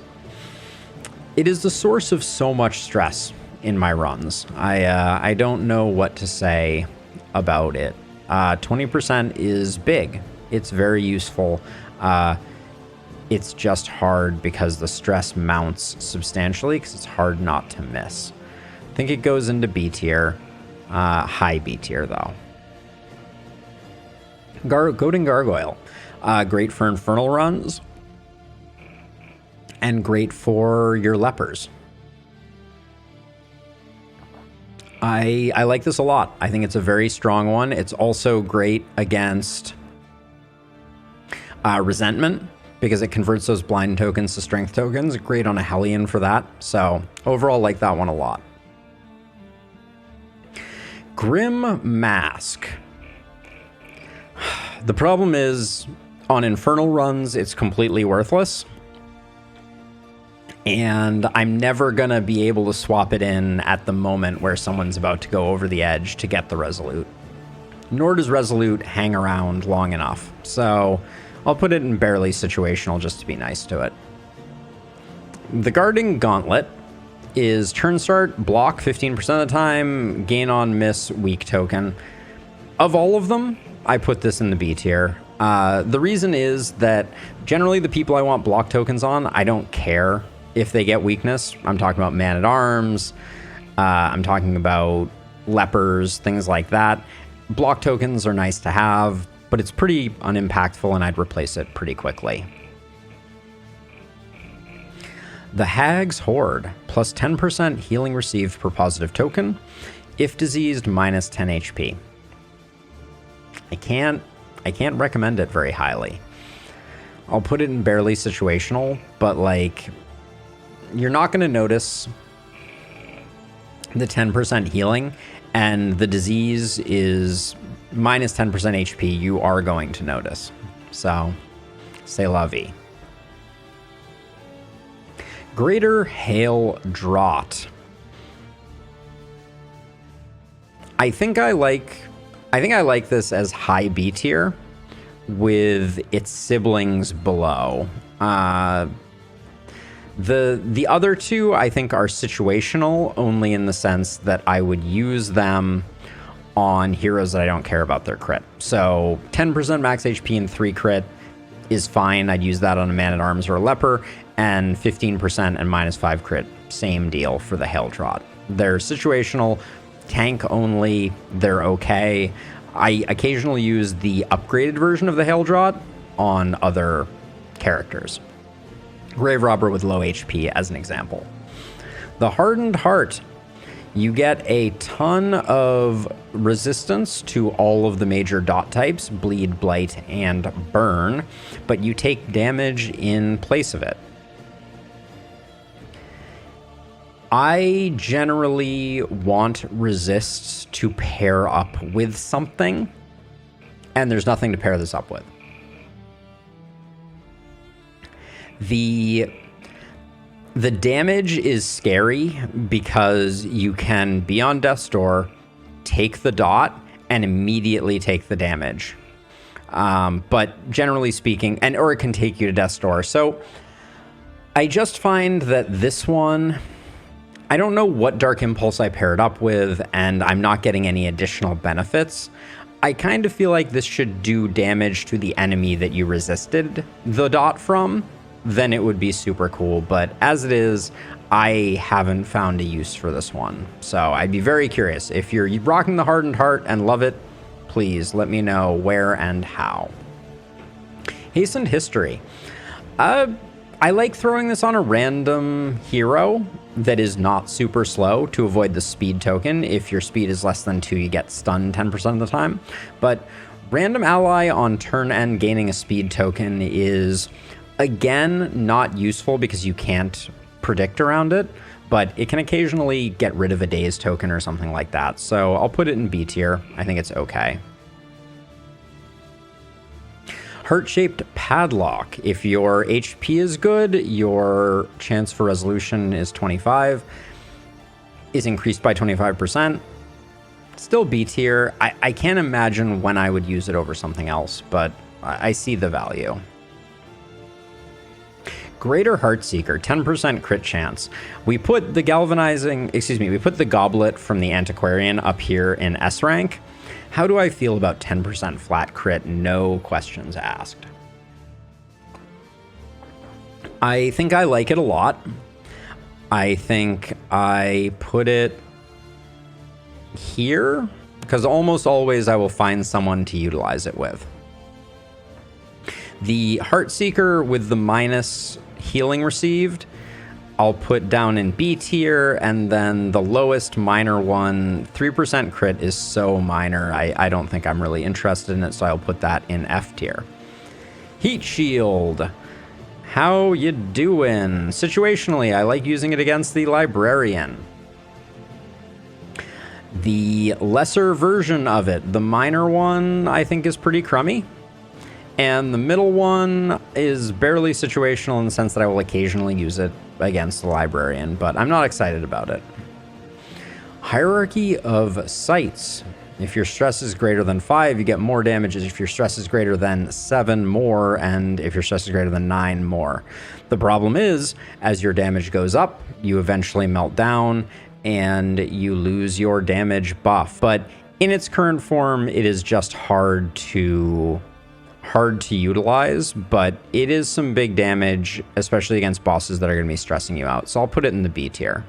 It is the source of so much stress in my runs. I don't know what to say about it. 20% is big. It's very useful. It's just hard because the stress mounts substantially because it's hard not to miss. I think it goes into B tier. High B tier, though. Goading Gargoyle. Great for Infernal runs. And great for your lepers. I like this a lot. I think it's a very strong one. It's also great against resentment because it converts those blind tokens to strength tokens. Great on a Hellion for that. So overall, like that one a lot. Grim Mask. The problem is on Infernal runs, it's completely worthless. And I'm never going to be able to swap it in at the moment where someone's about to go over the edge to get the Resolute. Nor does Resolute hang around long enough. So I'll put it in barely situational just to be nice to it. The Guarding Gauntlet is turn start, block 15% of the time, gain on miss, weak token. Of all of them, I put this in the B tier. The reason is that generally the people I want block tokens on, I don't care if they get weakness. I'm talking about Man-at-Arms. I'm talking about lepers, things like that. Block tokens are nice to have, but it's pretty unimpactful and I'd replace it pretty quickly. The Hag's Horde, plus 10% healing received per positive token. If diseased, minus 10 HP. I can't recommend it very highly. I'll put it in barely situational, but like, you're not going to notice the 10% healing, and the disease is minus 10% HP. You are going to notice. So, c'est la vie. Greater Hail Draught. I think I like this as high B tier with its siblings below. The other two, I think, are situational only in the sense that I would use them on heroes that I don't care about their crit. So 10% max HP and 3 crit is fine. I'd use that on a Man-at-Arms or a Leper, and 15% and minus 5 crit, same deal for the Hail Draught. They're situational, tank only, they're okay. I occasionally use the upgraded version of the Hail Draught on other characters. Grave Robber with low HP as an example. The Hardened Heart. You get a ton of resistance to all of the major dot types, Bleed, Blight, and Burn, but you take damage in place of it. I generally want resists to pair up with something, and there's nothing to pair this up with. The damage is scary because you can be on death's door, take the dot, and immediately take the damage. But generally speaking, or it can take you to death's door. So I just find that this one, I don't know what Dark Impulse I paired up with, and I'm not getting any additional benefits. I kind of feel like this should do damage to the enemy that you resisted the dot from. Then it would be super cool. But as it is, I haven't found a use for this one. So I'd be very curious. If you're rocking the Hardened Heart and love it, please let me know where and how. Hastened History. I like throwing this on a random hero that is not super slow to avoid the speed token. If your speed is less than 2, you get stunned 10% of the time. But random ally on turn end gaining a speed token is, again, not useful because you can't predict around it, but it can occasionally get rid of a daze token or something like that. So I'll put it in B tier. I think it's okay. Heart-shaped padlock. If your HP is good, your chance for resolution is 25, is increased by 25%. Still B tier. I can't imagine when I would use it over something else, but I see the value. Greater Heartseeker, 10% crit chance. We put the we put the goblet from the Antiquarian up here in S rank. How do I feel about 10% flat crit? No questions asked. I think I like it a lot. I think I put it here because almost always I will find someone to utilize it with. The Heartseeker with the minus healing received, I'll put down in B tier, and then the lowest minor one, 3% crit is so minor, I don't think I'm really interested in it, so I'll put that in F tier. Heat Shield. How you doing? Situationally, I like using it against the Librarian. The lesser version of it, the minor one, I think is pretty crummy. And the middle one is barely situational in the sense that I will occasionally use it against the Librarian, but I'm not excited about it. Hierarchy of Sights. If your stress is greater than 5, you get more damages. If your stress is greater than 7, more, and if your stress is greater than 9, more. The problem is, as your damage goes up, you eventually melt down, and you lose your damage buff. But in its current form, it is just hard to utilize, but it is some big damage, especially against bosses that are going to be stressing you out. So I'll put it in the B tier.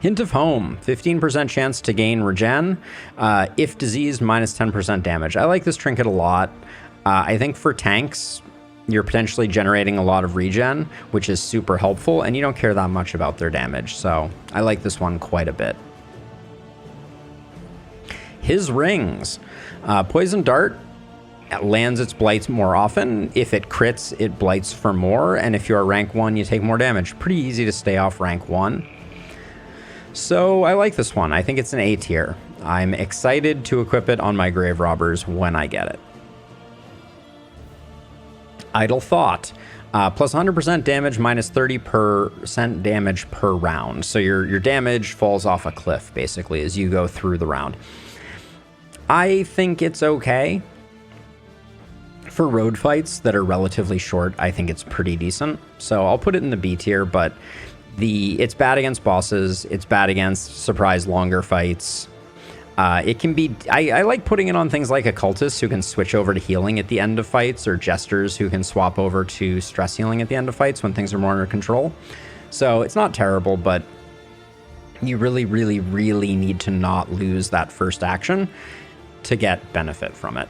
Hint of Home, 15% chance to gain regen. If diseased, minus 10% damage. I like this trinket a lot. I think for tanks, you're potentially generating a lot of regen, which is super helpful, and you don't care that much about their damage. So I like this one quite a bit. His Rings. Poison Dart lands its blights more often. If it crits, it blights for more. And if you're rank 1, you take more damage. Pretty easy to stay off rank 1. So I like this one. I think it's an A tier. I'm excited to equip it on my Grave Robbers when I get it. Idle Thought. Plus 100% damage, minus 30% damage per round. So your damage falls off a cliff, basically, as you go through the round. I think it's okay. For road fights that are relatively short, I think it's pretty decent. So I'll put it in the B tier, but it's bad against bosses. It's bad against surprise longer fights. It can be... I like putting it on things like Occultists who can switch over to healing at the end of fights, or Jesters who can swap over to stress healing at the end of fights when things are more under control. So it's not terrible, but you really, really, really need to not lose that first action to get benefit from it.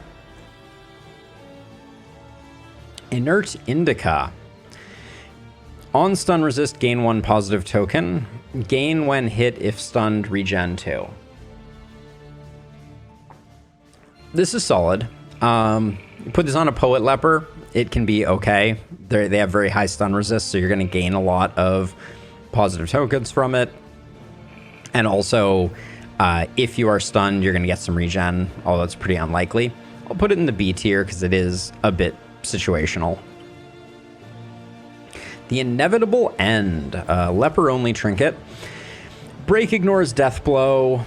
Inert Indica. On stun resist, gain 1 positive token. Gain when hit if stunned, regen 2. This is solid. Put this on a Poet Leper, it can be okay. They have very high stun resist, so you're going to gain a lot of positive tokens from it. And also, if you are stunned, you're going to get some regen, although it's pretty unlikely. I'll put it in the B tier because it is a bit situational. The Inevitable End, leper-only trinket. Break ignores death blow.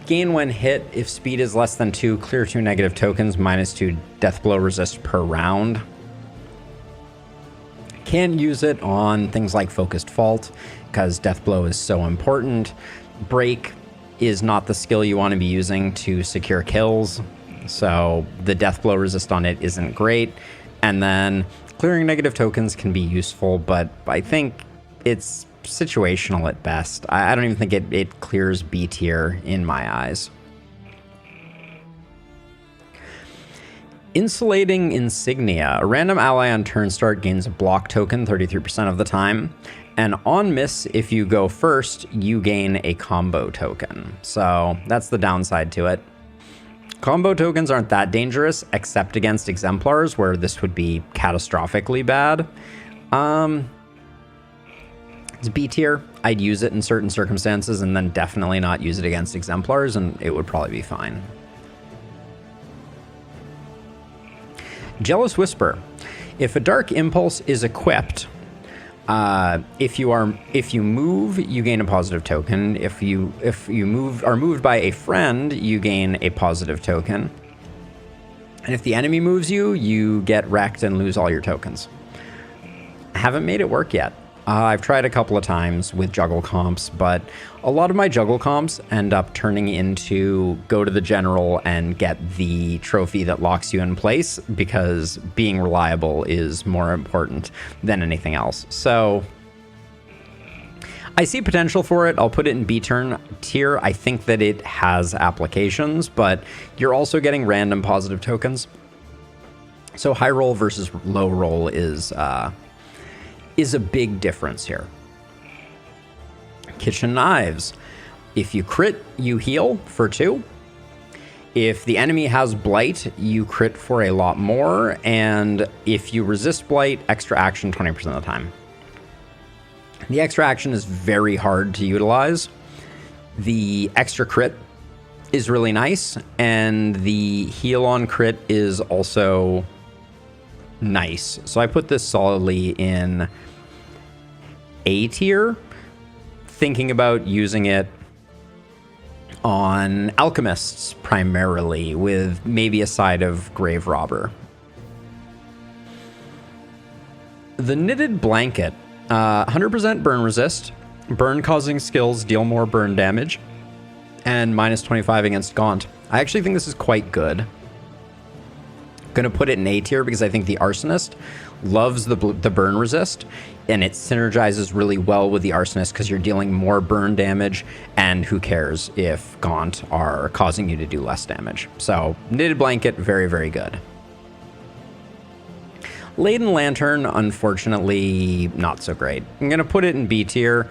Gain when hit. If speed is less than 2, clear 2 negative tokens, -2 death blow resist per round. Can use it on things like Focused Fault because death blow is so important. Break is not the skill you want to be using to secure kills, so the death blow resist on it isn't great. And then clearing negative tokens can be useful, but I think it's situational at best. I don't even think it clears B tier in my eyes. Insulating Insignia. A random ally on turn start gains a block token 33% of the time. And on miss, if you go first, you gain a combo token. So that's the downside to it. Combo tokens aren't that dangerous, except against exemplars, where this would be catastrophically bad. It's B tier. I'd use it in certain circumstances and then definitely not use it against exemplars, and it would probably be fine. Jealous Whisper. If a Dark Impulse is equipped, if you move, you gain a positive token. If you are moved by a friend, you gain a positive token. And if the enemy moves you, you get wrecked and lose all your tokens. I haven't made it work yet. I've tried a couple of times with juggle comps, but a lot of my juggle comps end up turning into go to the general and get the trophy that locks you in place, because being reliable is more important than anything else. So I see potential for it. I'll put it in B tier. I think that it has applications, but you're also getting random positive tokens. So high roll versus low roll is a big difference here. Kitchen Knives. If you crit, you heal for 2. If the enemy has Blight, you crit for a lot more. And if you resist Blight, extra action 20% of the time. The extra action is very hard to utilize. The extra crit is really nice. And the heal on crit is also nice. So I put this solidly in A tier, thinking about using it on alchemists primarily, with maybe a side of Grave Robber. The Knitted Blanket, 100% burn resist, burn causing skills deal more burn damage, and -25 against Gaunt. I actually think this is quite good. Gonna put it in A tier because I think the Arsonist loves the burn resist, and it synergizes really well with the Arsonist because you're dealing more burn damage, and who cares if Gaunt are causing you to do less damage. So Knitted Blanket, very, very good. Laden Lantern, unfortunately, not so great. I'm gonna put it in B tier.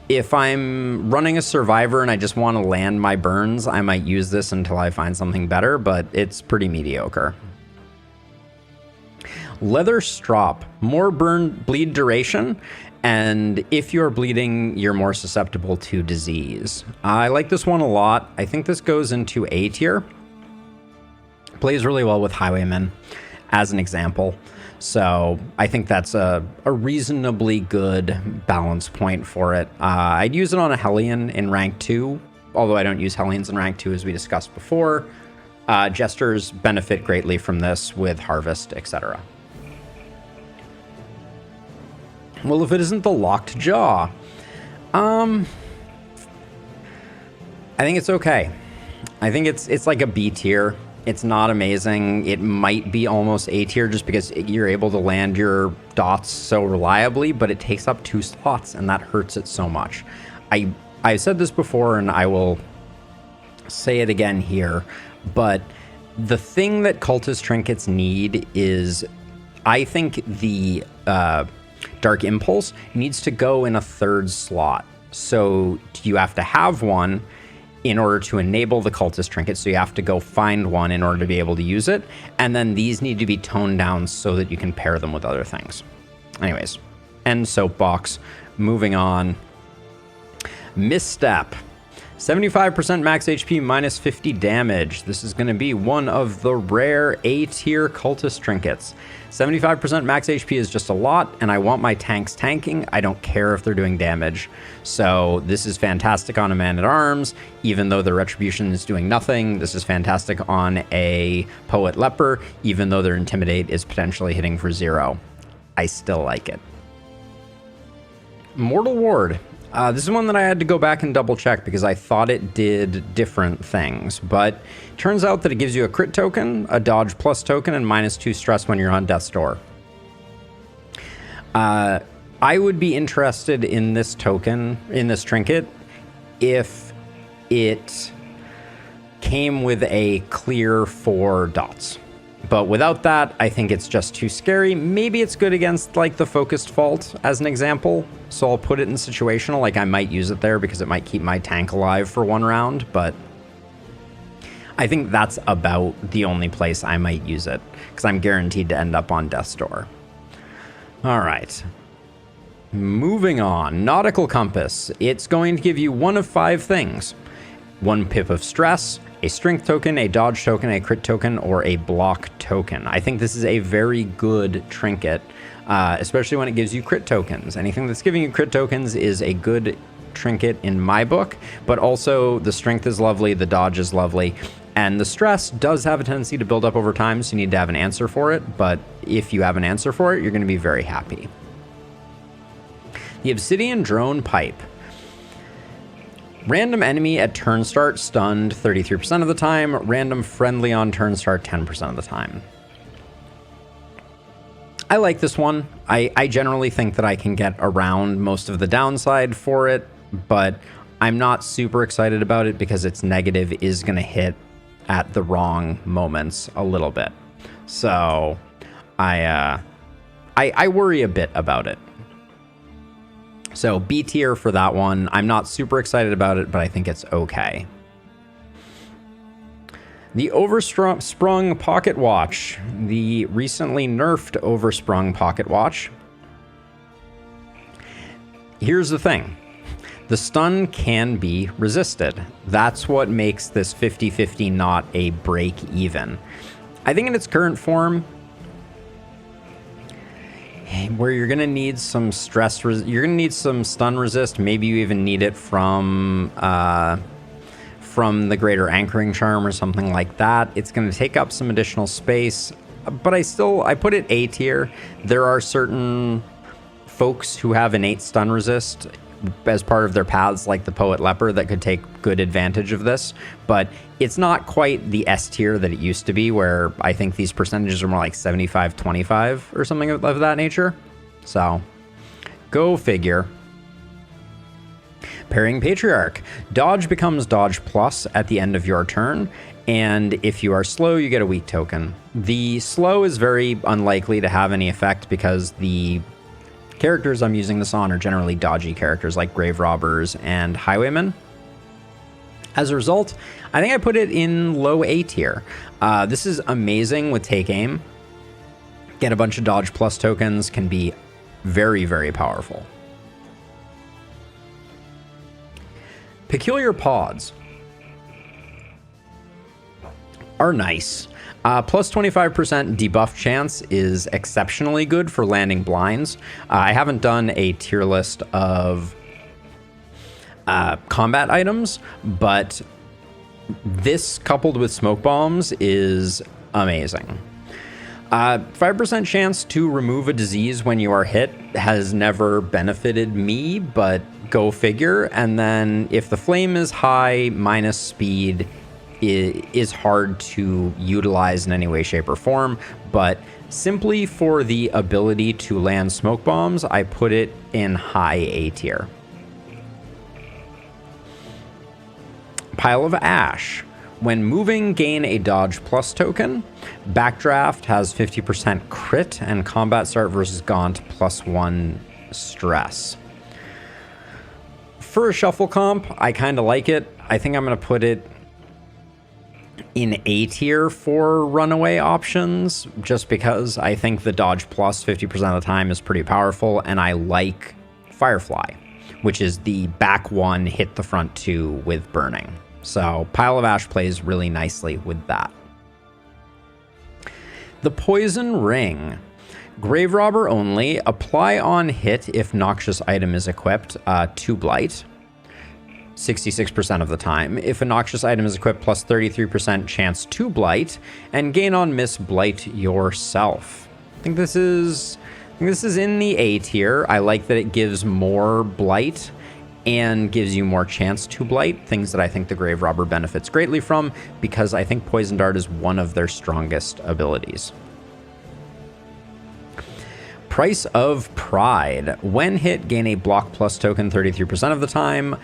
If I'm running a survivor and I just want to land my burns, I might use this until I find something better, but it's pretty mediocre. Leather Strop, more bleed duration, and if you're bleeding, you're more susceptible to disease. I like this one a lot. I think this goes into A tier. Plays really well with Highwaymen, as an example. So I think that's a reasonably good balance point for it. I'd use it on a Hellion in rank 2, although I don't use Hellions in rank 2 as we discussed before. Jesters benefit greatly from this with Harvest, etc. Well, if it isn't the Locked Jaw, I think it's okay. I think it's like a B tier. It's not amazing. It might be almost A tier just because you're able to land your dots so reliably, but it takes up 2 slots, and that hurts it so much. I've said this before, and I will say it again here, but the thing that cultist trinkets need is, I think the Dark Impulse needs to go in a 3rd slot. So you have to have one in order to enable the cultist trinket, so you have to go find one in order to be able to use it, and then these need to be toned down so that you can pair them with other things. Anyways, end soapbox, moving on. Misstep. 75% max HP, minus 50 damage. This is going to be one of the rare A-tier cultist trinkets. 75% max HP is just a lot, and I want my tanks tanking. I don't care if they're doing damage. So this is fantastic on a man-at-arms, even though their retribution is doing nothing. This is fantastic on a poet leper, even though their intimidate is potentially hitting for 0. I still like it. Mortal Ward. This is one that I had to go back and double check because I thought it did different things, but turns out that it gives you a crit token, a dodge plus token, and -2 stress when you're on death's door. I would be interested in this token, in this trinket, if it came with a clear 4 dots. But without that, I think it's just too scary. Maybe it's good against, like, the Focused Fault, as an example. So I'll put it in situational. Like, I might use it there because it might keep my tank alive for 1 round. But I think that's about the only place I might use it, because I'm guaranteed to end up on Death's Door. All right. Moving on. Nautical Compass. It's going to give you 1 of 5 things. 1 pip of stress, a strength token, a dodge token, a crit token, or a block token. I think this is a very good trinket, especially when it gives you crit tokens. Anything that's giving you crit tokens is a good trinket in my book, but also the strength is lovely, the dodge is lovely, and the stress does have a tendency to build up over time, so you need to have an answer for it, but if you have an answer for it, you're going to be very happy. The Obsidian Drone Pipe. Random enemy at turn start stunned 33% of the time. Random friendly on turn start 10% of the time. I like this one. I generally think that I can get around most of the downside for it, but I'm not super excited about it because its negative is going to hit at the wrong moments a little bit. So I worry a bit about it. So B tier for that one. I'm not super excited about it, but I think it's okay. The Oversprung Pocket Watch. The recently nerfed Oversprung Pocket Watch. Here's the thing. The stun can be resisted. That's what makes this 50-50 not a break even. I think in its current form, where you're going to need some stress, you're going to need some stun resist. Maybe you even need it from the Greater Anchoring Charm or something like that. It's going to take up some additional space, but I put it A tier. There are certain folks who have innate stun resist as part of their paths, like the Poet Leper, that could take good advantage of this, but it's not quite the S tier that it used to be, where I think these percentages are more like 75-25 or something of that nature. So go figure. Parrying Patriarch. Dodge becomes Dodge Plus at the end of your turn, and if you are slow, you get a weak token. The slow is very unlikely to have any effect because the characters I'm using this on are generally dodgy characters like Grave Robbers and Highwaymen. As a result, I think I put it in low A tier. This is amazing with Take Aim. Get a bunch of dodge plus tokens, can be very, very powerful. Peculiar Pods are nice. Plus 25% debuff chance is exceptionally good for landing blinds. I haven't done a tier list of combat items, but this coupled with smoke bombs is amazing. 5% chance to remove a disease when you are hit has never benefited me, but go figure. And then if the flame is high, minus speed is hard to utilize in any way, shape, or form, but simply for the ability to land smoke bombs, I put it in high A tier. Pile of Ash. When moving, gain a dodge plus token. Backdraft has 50% crit, and combat start versus Gaunt +1 stress. For a shuffle comp, I kind of like it. I think I'm going to put it in A tier for runaway options, just because I think the dodge plus 50% of the time is pretty powerful, and I like Firefly. which is the back 1 hit the front 2 with burning. So Pile of Ash plays really nicely with that. The Poison Ring. Grave Robber only. Apply on hit if noxious item is equipped. 2 blight. 66% of the time. If a noxious item is equipped, plus 33% chance to blight. And gain on miss, blight yourself. I think this is in the A tier. I like that it gives more blight and gives you more chance to blight, things that I think the Grave Robber benefits greatly from, because I think Poison Dart is one of their strongest abilities. Price of Pride. When hit, gain a block plus token 33% of the time,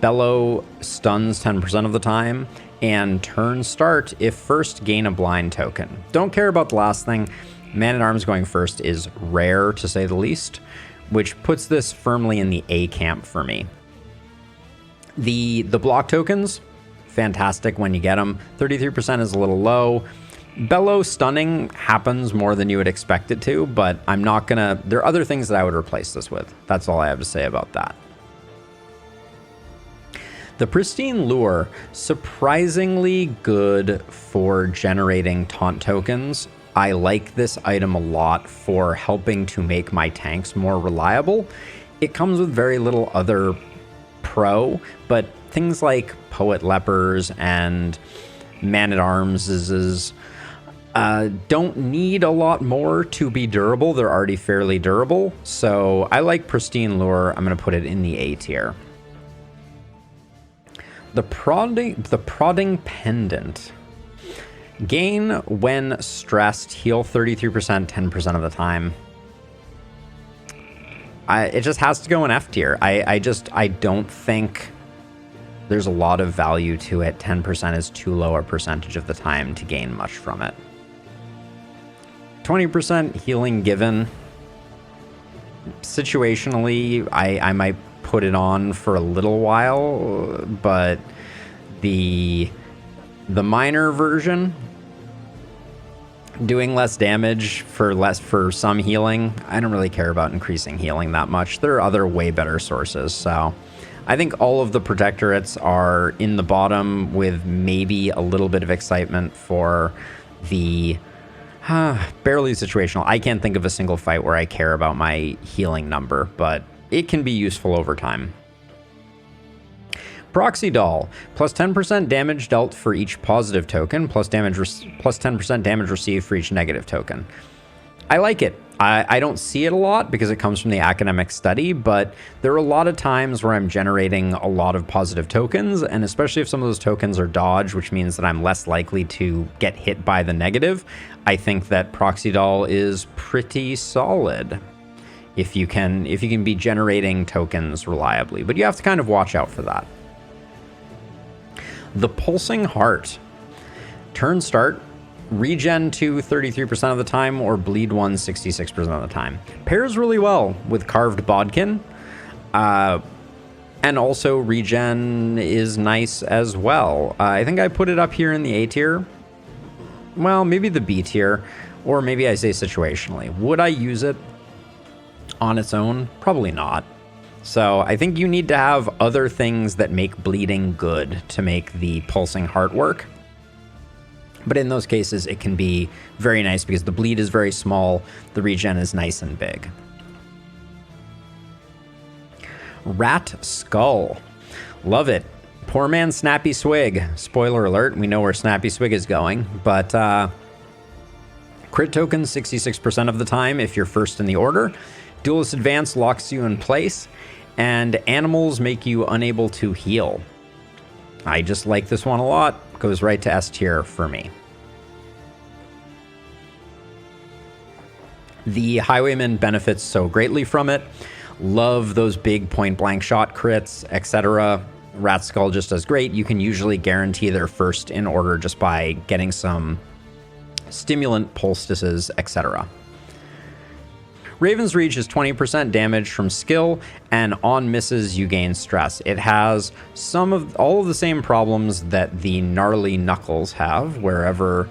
Bellow stuns 10% of the time, and turn start if first, gain a blind token. Don't care about the last thing. Man-at-Arms going first is rare, to say the least, which puts this firmly in the A camp for me. The block tokens, fantastic when you get them. 33% is a little low. Bellow stunning happens more than you would expect it to, but I'm not gonna... There are other things that I would replace this with. That's all I have to say about that. The Pristine Lure, surprisingly good for generating taunt tokens. I like this item a lot for helping to make my tanks more reliable. It comes with very little other pro, but things like Poet Lepers and Man-at-Arms don't need a lot more to be durable. They're already fairly durable, so I like Pristine Lure. I'm going to put it in the A tier. The Prodding Pendant. Gain when stressed, heal 33%, 10% of the time. It just has to go in F tier. I don't think there's a lot of value to it. 10% is too low a percentage of the time to gain much from it. 20% healing given. Situationally, I might put it on for a little while, but the minor version, doing less damage for some healing, I don't really care about increasing healing that much. There are other way better sources, so I think all of the protectorates are in the bottom, with maybe a little bit of excitement for the barely situational. I can't think of a single fight where I care about my healing number, but it can be useful over time. Proxy Doll, plus 10% damage dealt for each positive token, plus 10% damage received for each negative token. I like it. I don't see it a lot because it comes from the academic study, but there are a lot of times where I'm generating a lot of positive tokens, and especially if some of those tokens are dodge, which means that I'm less likely to get hit by the negative, I think that Proxy Doll is pretty solid if you can be generating tokens reliably, but you have to kind of watch out for that. The Pulsing Heart. Turn start, regen 2 33% of the time, or bleed 1 66% of the time. Pairs really well with Carved Bodkin, and also regen is nice as well. I think I put it up here in the A tier. Well, maybe the B tier, or maybe I say situationally. Would I use it on its own? Probably not. So I think you need to have other things that make bleeding good to make the Pulsing Heart work. But in those cases, it can be very nice because the bleed is very small, the regen is nice and big. Rat Skull. Love it. Poor man Snappy Swig. Spoiler alert, we know where Snappy Swig is going, but crit tokens 66% of the time if you're first in the order. Duelist Advance locks you in place, and animals make you unable to heal. I just like this one a lot. Goes right to S tier for me. The Highwayman benefits so greatly from it. Love those big point blank shot crits, etc. Rat Skull just does great. You can usually guarantee their first in order just by getting some stimulant poultices, etc. Raven's Reach is 20% damage from skill, and on misses you gain stress. It has all of the same problems that the Gnarly Knuckles have wherever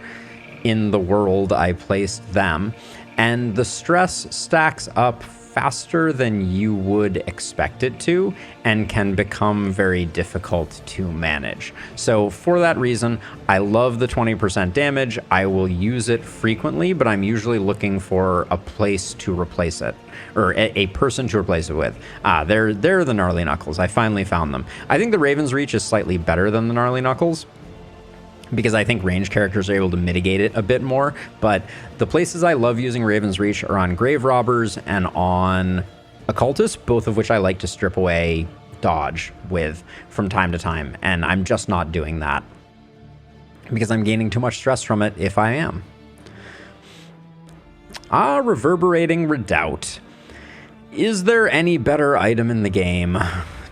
in the world I placed them, and the stress stacks up faster than you would expect it to and can become very difficult to manage. So for that reason, I love the 20% damage. I will use it frequently, but I'm usually looking for a place to replace it, or a person to replace it with. They're the Gnarly Knuckles. I finally found them. I think the Raven's Reach is slightly better than the Gnarly Knuckles, because I think ranged characters are able to mitigate it a bit more. But the places I love using Raven's Reach are on Grave Robbers and on Occultists, both of which I like to strip away dodge with from time to time. And I'm just not doing that because I'm gaining too much stress from it if I am. Reverberating Redoubt. Is there any better item in the game?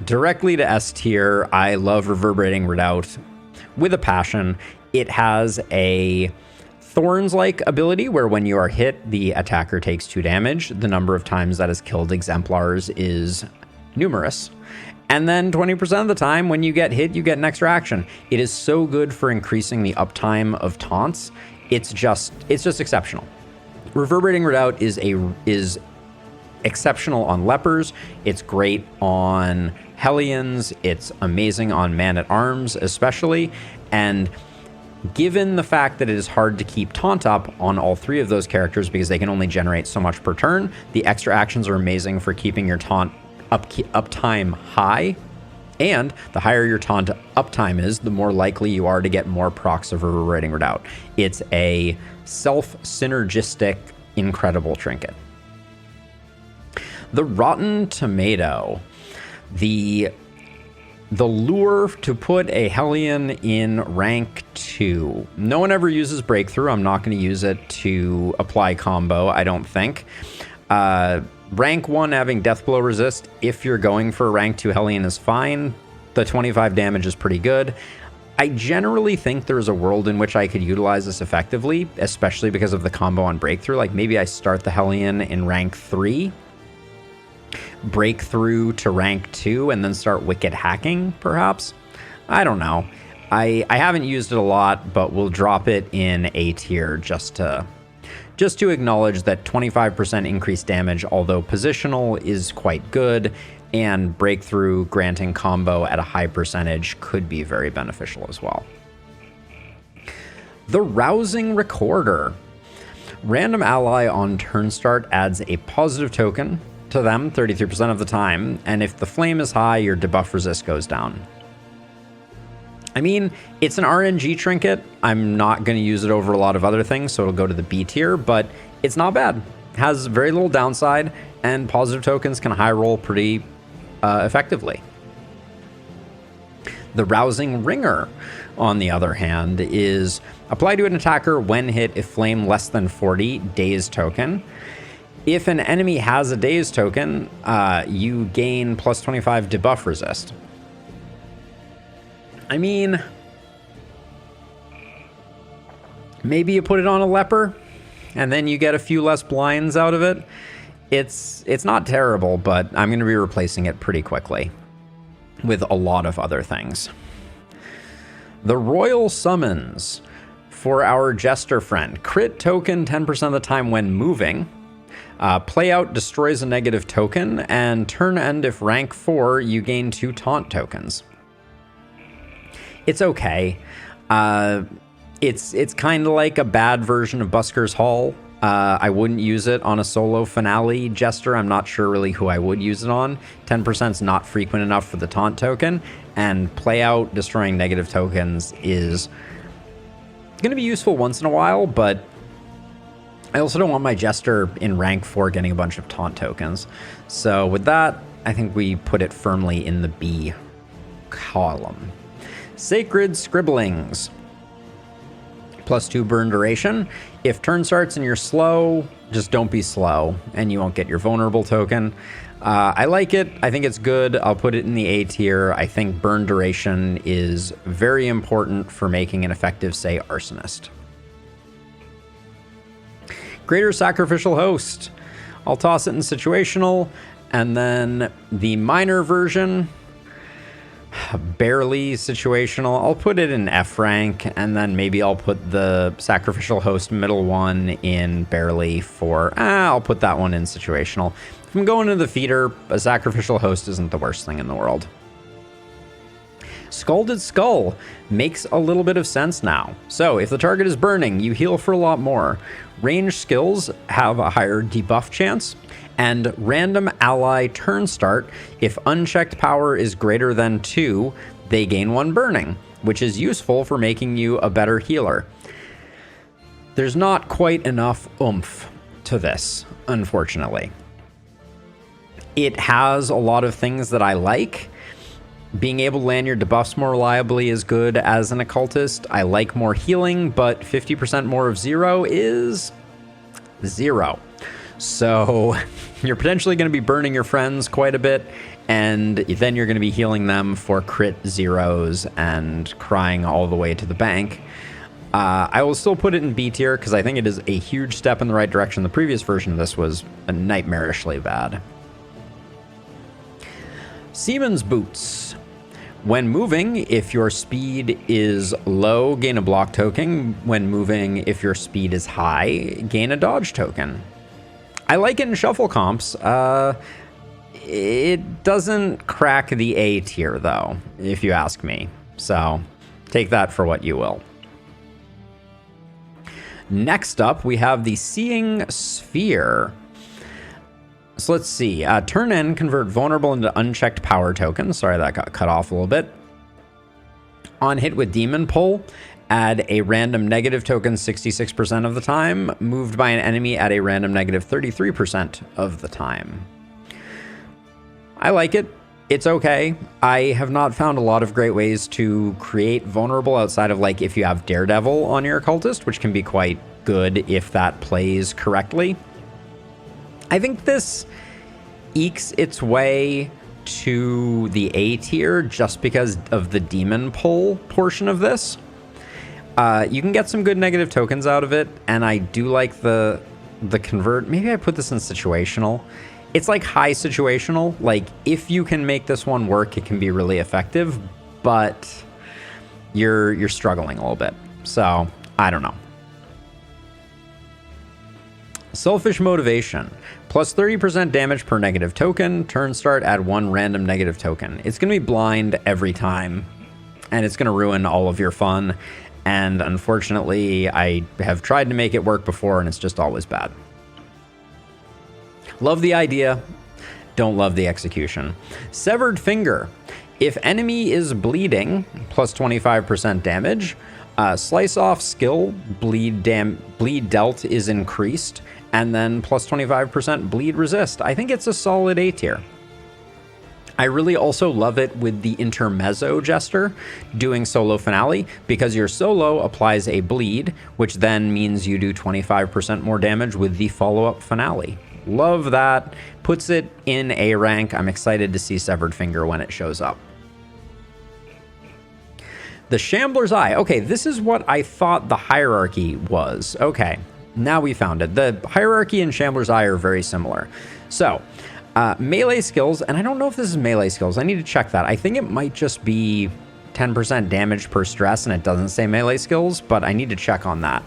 Directly to S tier, I love Reverberating Redoubt with a passion. It has a Thorns-like ability where when you are hit, the attacker takes 2 damage. The number of times that has killed exemplars is numerous. And then 20% of the time when you get hit, you get an extra action. It is so good for increasing the uptime of taunts. It's just exceptional. Reverberating Redoubt is exceptional on lepers. It's great on Hellions. It's amazing on Man-at-Arms especially. And given the fact that it is hard to keep taunt up on all 3 of those characters because they can only generate so much per turn, the extra actions are amazing for keeping your taunt uptime high. And the higher your taunt uptime is, the more likely you are to get more procs of Reverberating Redoubt. It's a self-synergistic, incredible trinket. The Rotten Tomato. The lure to put a Hellion in rank 2. No one ever uses Breakthrough. I'm not going to use it to apply combo, I don't think. Rank 1 having Deathblow resist, if you're going for a rank 2 Hellion, is fine. The 25 damage is pretty good. I generally think there's a world in which I could utilize this effectively, especially because of the combo on Breakthrough. Like maybe I start the Hellion in rank 3, break through to rank 2, and then start Wicked Hacking, perhaps? I don't know. I haven't used it a lot, but we'll drop it in A tier just to acknowledge that 25% increased damage, although positional, is quite good, and Breakthrough granting combo at a high percentage could be very beneficial as well. The Rousing Recorder. Random ally on turn start adds a positive token to them 33% of the time, and if the flame is high, your debuff resist goes down. I mean, it's an RNG trinket. I'm not going to use it over a lot of other things, so it'll go to the B tier, but it's not bad. Has very little downside, and positive tokens can high roll pretty effectively. The Rousing Ringer, on the other hand, is apply to an attacker when hit if flame less than 40, Daze token. If an enemy has a Daze token, you gain plus 25 debuff resist. I mean, maybe you put it on a leper, and then you get a few less blinds out of it. It's not terrible, but I'm going to be replacing it pretty quickly with a lot of other things. The Royal Summons for our Jester friend. Crit token 10% of the time when moving. Play out destroys a negative token, and turn end if rank 4, you gain 2 taunt tokens. It's okay. It's kind of like a bad version of Busker's Hall. I wouldn't use it on a solo finale Jester. I'm not sure really who I would use it on. 10% is not frequent enough for the taunt token, and play out destroying negative tokens is going to be useful once in a while, but I also don't want my Jester in rank 4 getting a bunch of taunt tokens. So with that, I think we put it firmly in the B column. Sacred Scribblings. +2 burn duration. If turn starts and you're slow, just don't be slow, and you won't get your vulnerable token. I like it. I think it's good. I'll put it in the A tier. I think burn duration is very important for making an effective, say, Arsonist. Greater Sacrificial Host. I'll toss it in situational, and then the minor version. Barely situational. I'll put it in F rank, and then maybe I'll put the Sacrificial Host middle one in barely for... I'll put that one in situational. If I'm going to the feeder, a Sacrificial Host isn't the worst thing in the world. Scalded Skull makes a little bit of sense now. So if the target is burning, you heal for a lot more. Ranged skills have a higher debuff chance. And random ally turn start, if unchecked power is greater than 2, they gain 1 burning, which is useful for making you a better healer. There's not quite enough oomph to this, unfortunately. It has a lot of things that I like. Being able to land your debuffs more reliably is good as an occultist. I like more healing, but 50% more of 0 is 0. So you're potentially going to be burning your friends quite a bit, and then you're going to be healing them for crit 0s and crying all the way to the bank. I will still put it in B tier because I think it is a huge step in the right direction. The previous version of this was nightmarishly bad. Seaman's Boots. When moving, if your speed is low, gain a block token. When moving, if your speed is high, gain a dodge token. I like it in shuffle comps. It doesn't crack the A tier, though, if you ask me. So take that for what you will. Next up, we have the Seeing Sphere. So let's see. Turn end, convert vulnerable into unchecked power tokens. Sorry, that got cut off a little bit. On hit with Demon Pull, add a random negative token 66% of the time, moved by an enemy at a random negative 33% of the time. I like it. It's okay. I have not found a lot of great ways to create vulnerable outside of, like, if you have Daredevil on your occultist, which can be quite good if that plays correctly. I think this ekes its way to the A tier just because of the Demon Pull portion of this. You can get some good negative tokens out of it, and I do like the convert. Maybe I put this in situational. It's like high situational. Like, if you can make this one work, it can be really effective, but you're struggling a little bit. So, I don't know. Selfish Motivation. Plus 30% damage per negative token. Turn start, add 1 random negative token. It's going to be blind every time, and it's going to ruin all of your fun. And unfortunately, I have tried to make it work before, and it's just always bad. Love the idea, don't love the execution. Severed Finger. If enemy is bleeding, plus 25% damage. Slice off skill, bleed dealt is increased, and then plus 25% bleed resist. I think it's a solid A tier. I really also love it with the Intermezzo Jester doing solo finale, because your solo applies a bleed, which then means you do 25% more damage with the follow-up finale. Love that. Puts it in A rank. I'm excited to see Severed Finger when it shows up. The Shambler's Eye. Okay, this is what I thought the hierarchy was. Okay, now we found it. The hierarchy and Shambler's Eye are very similar. So, melee skills, and I don't know if this is melee skills. I need to check that. I think it might just be 10% damage per stress, and it doesn't say melee skills, but I need to check on that.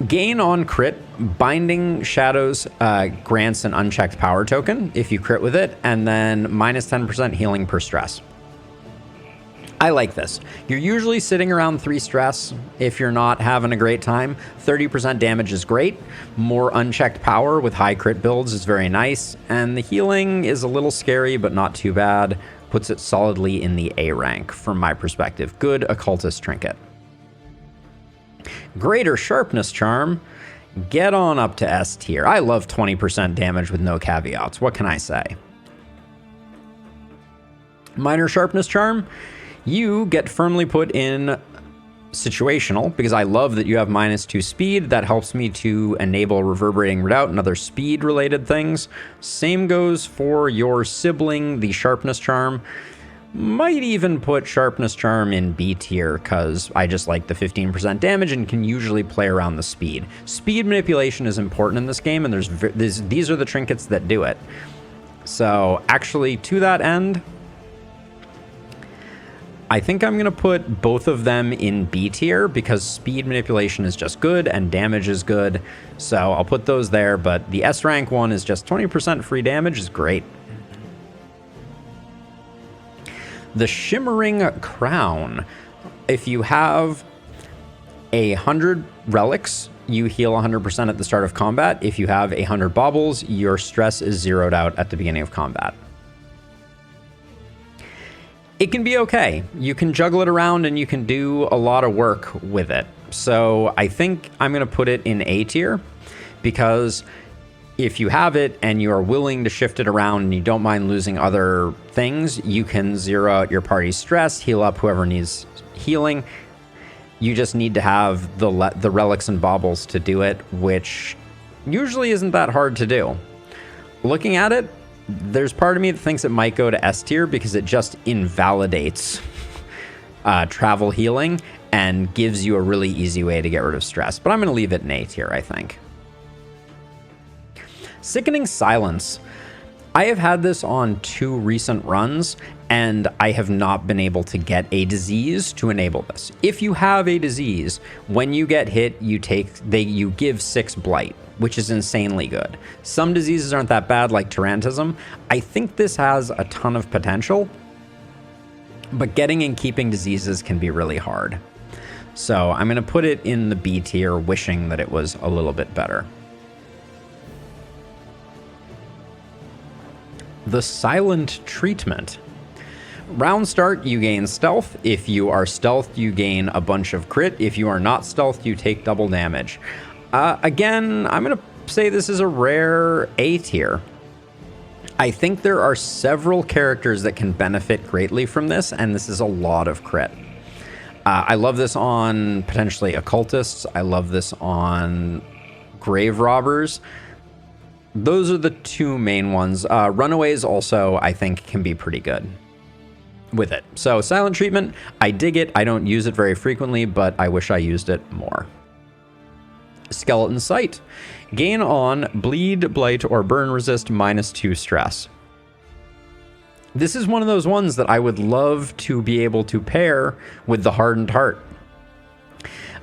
Gain on crit, Binding Shadows grants an unchecked power token if you crit with it, and then minus 10% healing per stress. I like this. You're usually sitting around 3 stress if you're not having a great time. 30% damage is great. More unchecked power with high crit builds is very nice. And the healing is a little scary, but not too bad. Puts it solidly in the A rank from my perspective. Good occultist trinket. Greater Sharpness Charm. Get on up to S tier. I love 20% damage with no caveats. What can I say? Minor Sharpness Charm. You get firmly put in situational, because I love that you have -2 speed. That helps me to enable Reverberating Redoubt and other speed-related things. Same goes for your sibling, the Sharpness Charm. Might even put Sharpness Charm in B tier, because I just like the 15% damage and can usually play around the speed. Speed manipulation is important in this game, and these are the trinkets that do it. So actually, to that end, I think I'm going to put both of them in B tier because speed manipulation is just good and damage is good. So I'll put those there, but the S rank one is just 20% free damage is great. The Shimmering Crown. If you have 100 relics, you heal 100% at the start of combat. If you have 100 baubles, your stress is zeroed out at the beginning of combat. It can be okay. You can juggle it around and you can do a lot of work with it. So I think I'm going to put it in A tier because if you have it and you are willing to shift it around and you don't mind losing other things, you can zero out your party's stress, heal up whoever needs healing. You just need to have the relics and baubles to do it, which usually isn't that hard to do. Looking at it, there's part of me that thinks it might go to S tier because it just invalidates travel healing and gives you a really easy way to get rid of stress. But I'm going to leave it in A tier, I think. Sickening Silence. I have had this on 2 recent runs, and I have not been able to get a disease to enable this. If you have a disease, when you get hit, you give 6 blight, which is insanely good. Some diseases aren't that bad, like Tarantism. I think this has a ton of potential, but getting and keeping diseases can be really hard. So I'm going to put it in the B tier, wishing that it was a little bit better. The Silent Treatment. Round start, you gain stealth. If you are stealthed, you gain a bunch of crit. If you are not stealthed, you take double damage. Again, I'm going to say this is a rare A tier. I think there are several characters that can benefit greatly from this, and this is a lot of crit. I love this on potentially occultists. I love this on grave robbers. Those are the 2 main ones. Runaways also, I think, can be pretty good with it. So Silent Treatment, I dig it. I don't use it very frequently, but I wish I used it more. Skeleton Sight. Gain on bleed, blight, or burn resist -2 stress. This is one of those ones that I would love to be able to pair with the Hardened Heart.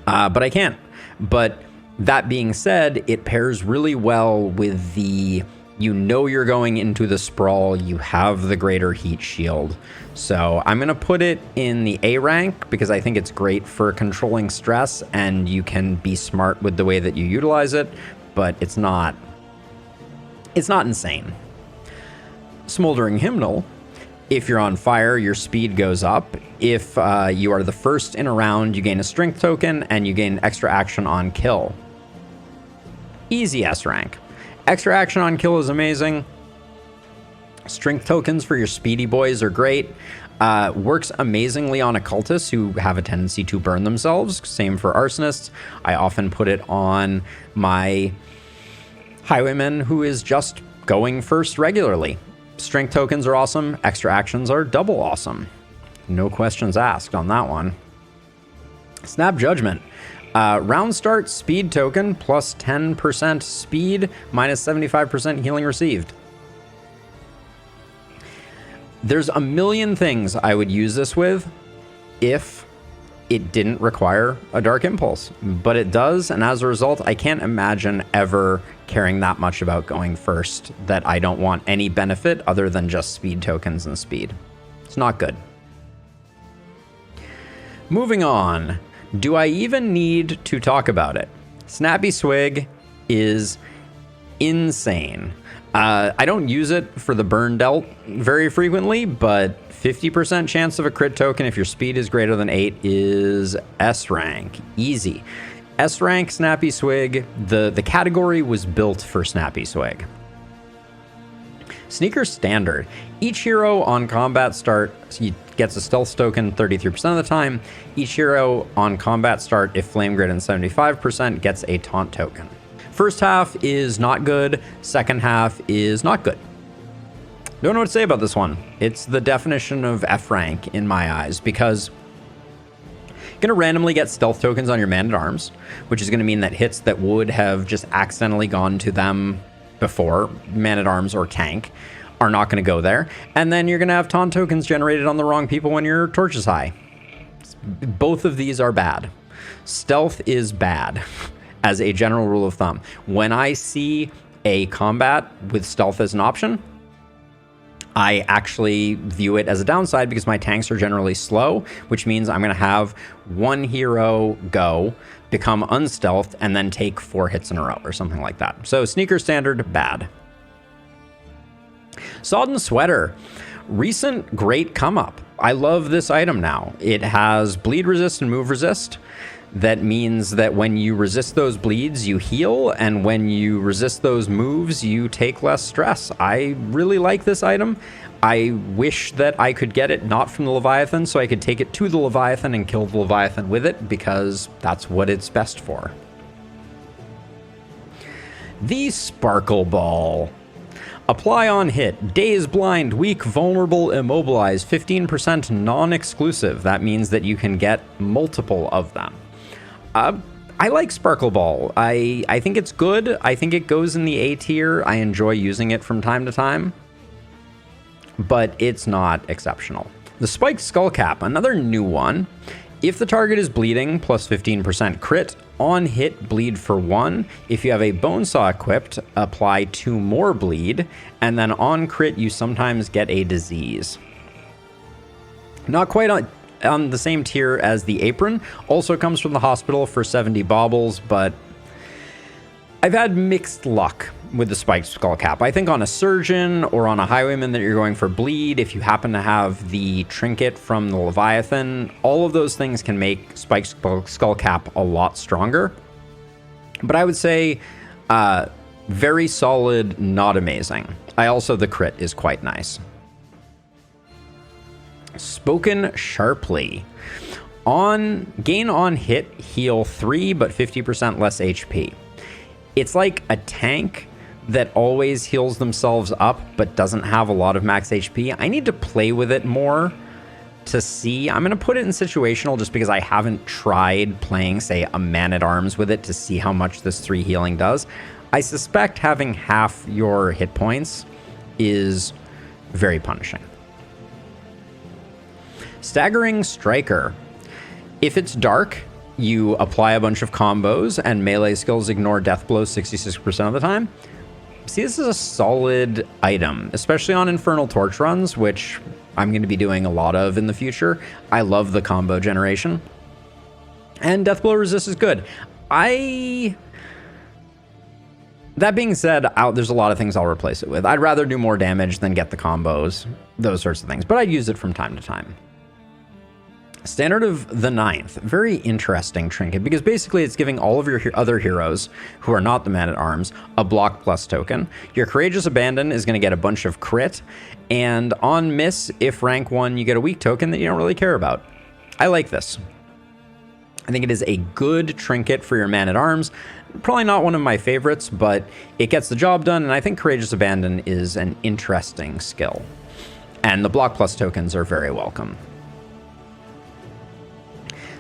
But I can't. But that being said, it pairs really well with the, you're going into the sprawl, you have the greater heat shield. So I'm going to put it in the A rank because I think it's great for controlling stress and you can be smart with the way that you utilize it, but it's not insane. Smoldering Hymnal. If you're on fire, your speed goes up. If you are the first in a round, you gain a strength token and you gain extra action on kill. Easy S rank. Extra action on kill is amazing. Strength tokens for your speedy boys are great. Works amazingly on occultists who have a tendency to burn themselves. Same for arsonists. I often put it on my highwayman who is just going first regularly. Strength tokens are awesome. Extra actions are double awesome. No questions asked on that one. Snap Judgment. Round start speed token plus 10% speed minus 75% healing received. There's a million things I would use this with if it didn't require a Dark Impulse, but it does, and as a result, I can't imagine ever caring that much about going first that I don't want any benefit other than just speed tokens and speed. It's not good. Moving on. Do I even need to talk about it? Snappy Swig is insane. I don't use it for the burn dealt very frequently, but 50% chance of a crit token if your speed is greater than 8 is S rank. Easy. S rank Snappy Swig. The category was built for Snappy Swig. Sneaker Standard. Each hero on combat start gets a stealth token 33% of the time. Each hero on combat start, if flame greater than 75%, gets a taunt token. First half is not good. Second half is not good. Don't know what to say about this one. It's the definition of F rank in my eyes because you're going to randomly get stealth tokens on your man-at-arms, which is going to mean that hits that would have just accidentally gone to them before, man-at-arms or tank, are not going to go there. And then you're going to have taunt tokens generated on the wrong people when your torch is high. Both of these are bad. Stealth is bad as a general rule of thumb. When I see a combat with stealth as an option, I actually view it as a downside because my tanks are generally slow, which means I'm going to have one hero go, become unstealthed, and then take 4 hits in a row or something like that. So sneaker standard, bad. Sodden Sweater, recent great come up. I love this item now. It has bleed resist and move resist. That means that when you resist those bleeds, you heal, and when you resist those moves, you take less stress. I really like this item. I wish that I could get it not from the Leviathan, so I could take it to the Leviathan and kill the Leviathan with it, because that's what it's best for. The Sparkle Ball. Apply on hit. Daze, blind, weak, vulnerable, immobilize. 15% non-exclusive. That means that you can get multiple of them. I like Sparkle Ball. I think it's good. I think it goes in the A tier. I enjoy using it from time to time, but it's not exceptional. The Spiked Skullcap, another new one. If the target is bleeding, plus 15% crit, on hit bleed for 1. If you have a Bonesaw equipped, apply 2 more bleed, and then on crit you sometimes get a disease. Not quite on the same tier as the Apron. Also comes from the hospital for 70 baubles, but I've had mixed luck with the Spiked Skullcap. I think on a Surgeon or on a Highwayman that you're going for bleed, if you happen to have the Trinket from the Leviathan, all of those things can make Spiked Skullcap a lot stronger. But I would say very solid, not amazing. The crit is quite nice. Spoken Sharply. Gain on hit, heal 3, but 50% less HP. It's like a tank that always heals themselves up, but doesn't have a lot of max HP. I need to play with it more to see. I'm going to put it in situational just because I haven't tried playing, say, a Man-at-Arms with it to see how much this 3 healing does. I suspect having half your hit points is very punishing. Staggering Striker. If it's dark, you apply a bunch of combos and melee skills ignore death blows 66% of the time. See, this is a solid item, especially on Infernal Torch runs, which I'm going to be doing a lot of in the future. I love the combo generation. And death blow resist is good. That being said, there's a lot of things I'll replace it with. I'd rather do more damage than get the combos, those sorts of things, but I'd use it from time to time. Standard of the Ninth, very interesting trinket, because basically it's giving all of your other heroes who are not the Man-at-Arms a block plus token. Your Courageous Abandon is going to get a bunch of crit, and on miss, if rank 1, you get a weak token that you don't really care about. I like this. I think it is a good trinket for your Man-at-Arms. Probably not one of my favorites, but it gets the job done, and I think Courageous Abandon is an interesting skill. And the block plus tokens are very welcome.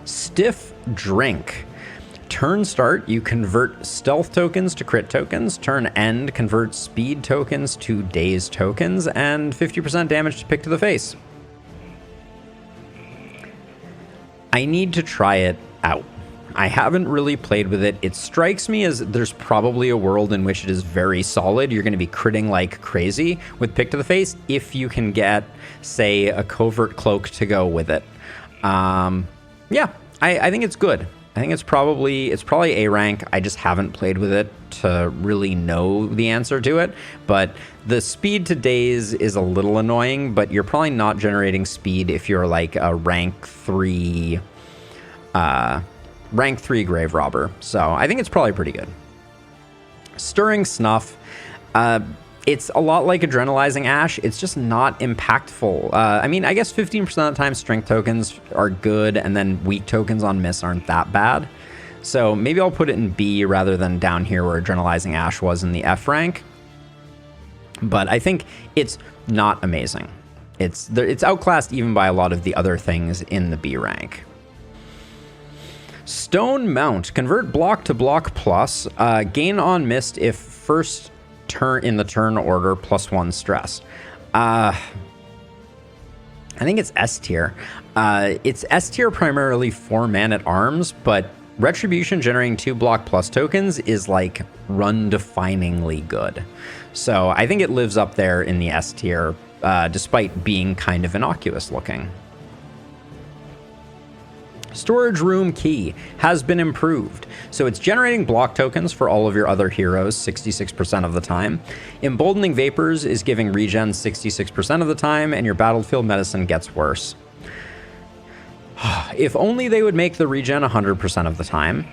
Stiff Drink. Turn start, you convert stealth tokens to crit tokens. Turn end, convert speed tokens to daze tokens, and 50% damage to pick to the face. I need to try it out. I haven't really played with it. It strikes me as there's probably a world in which it is very solid. You're going to be critting like crazy with pick to the face if you can get, say, a covert cloak to go with it. Yeah, I think it's good. I think it's probably A rank. I just haven't played with it to really know the answer to it. But the speed to daze is a little annoying, but you're probably not generating speed if you're like a rank 3 Grave Robber. So I think it's probably pretty good. Stirring Snuff. It's a lot like Adrenalizing Ash. It's just not impactful. I mean, I guess 15% of the time strength tokens are good, and then weak tokens on miss aren't that bad. So maybe I'll put it in B rather than down here where Adrenalizing Ash was in the F rank. But I think it's not amazing. It's outclassed even by a lot of the other things in the B rank. Stone Mount. Convert block to block plus. Gain on missed if first in the turn order +1 stress. I think it's S tier. It's S tier primarily for Man-at-Arms, but Retribution generating 2 block plus tokens is like run-definingly good. So I think it lives up there in the S tier, despite being kind of innocuous looking. Storage Room Key has been improved, so it's generating block tokens for all of your other heroes 66% of the time. Emboldening Vapors is giving regen 66% of the time, and your battlefield medicine gets worse. If only they would make the regen 100% of the time.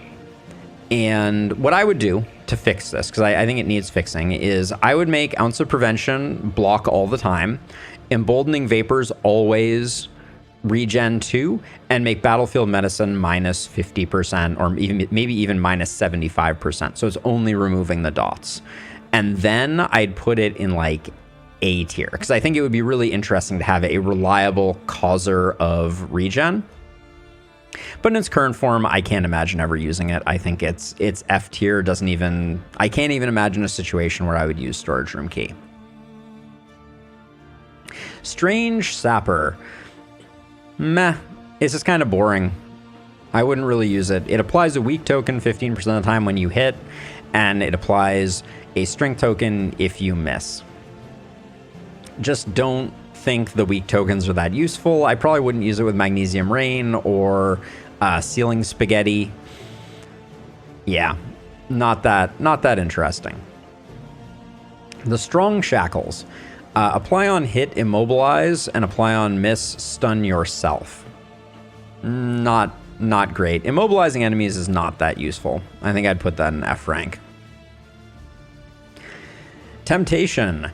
And what I would do to fix this, because I think it needs fixing, is I would make Ounce of Prevention block all the time, Emboldening Vapors always regen 2, and make battlefield medicine minus 50% or maybe even minus 75%. So it's only removing the dots. And then I'd put it in like A tier, because I think it would be really interesting to have a reliable causer of regen. But in its current form, I can't imagine ever using it. I think it's F tier. I can't even imagine a situation where I would use Storage Room Key. Strange Sapper. Meh. It's just kind of boring. I wouldn't really use it. It applies a weak token 15% of the time when you hit, and it applies a strength token if you miss. Just don't think the weak tokens are that useful. I probably wouldn't use it with Magnesium Rain or Ceiling Spaghetti. Yeah, not that interesting. The Strong Shackles. Apply on hit, immobilize, and apply on miss, stun yourself. Not great. Immobilizing enemies is not that useful. I think I'd put that in F rank. Temptation.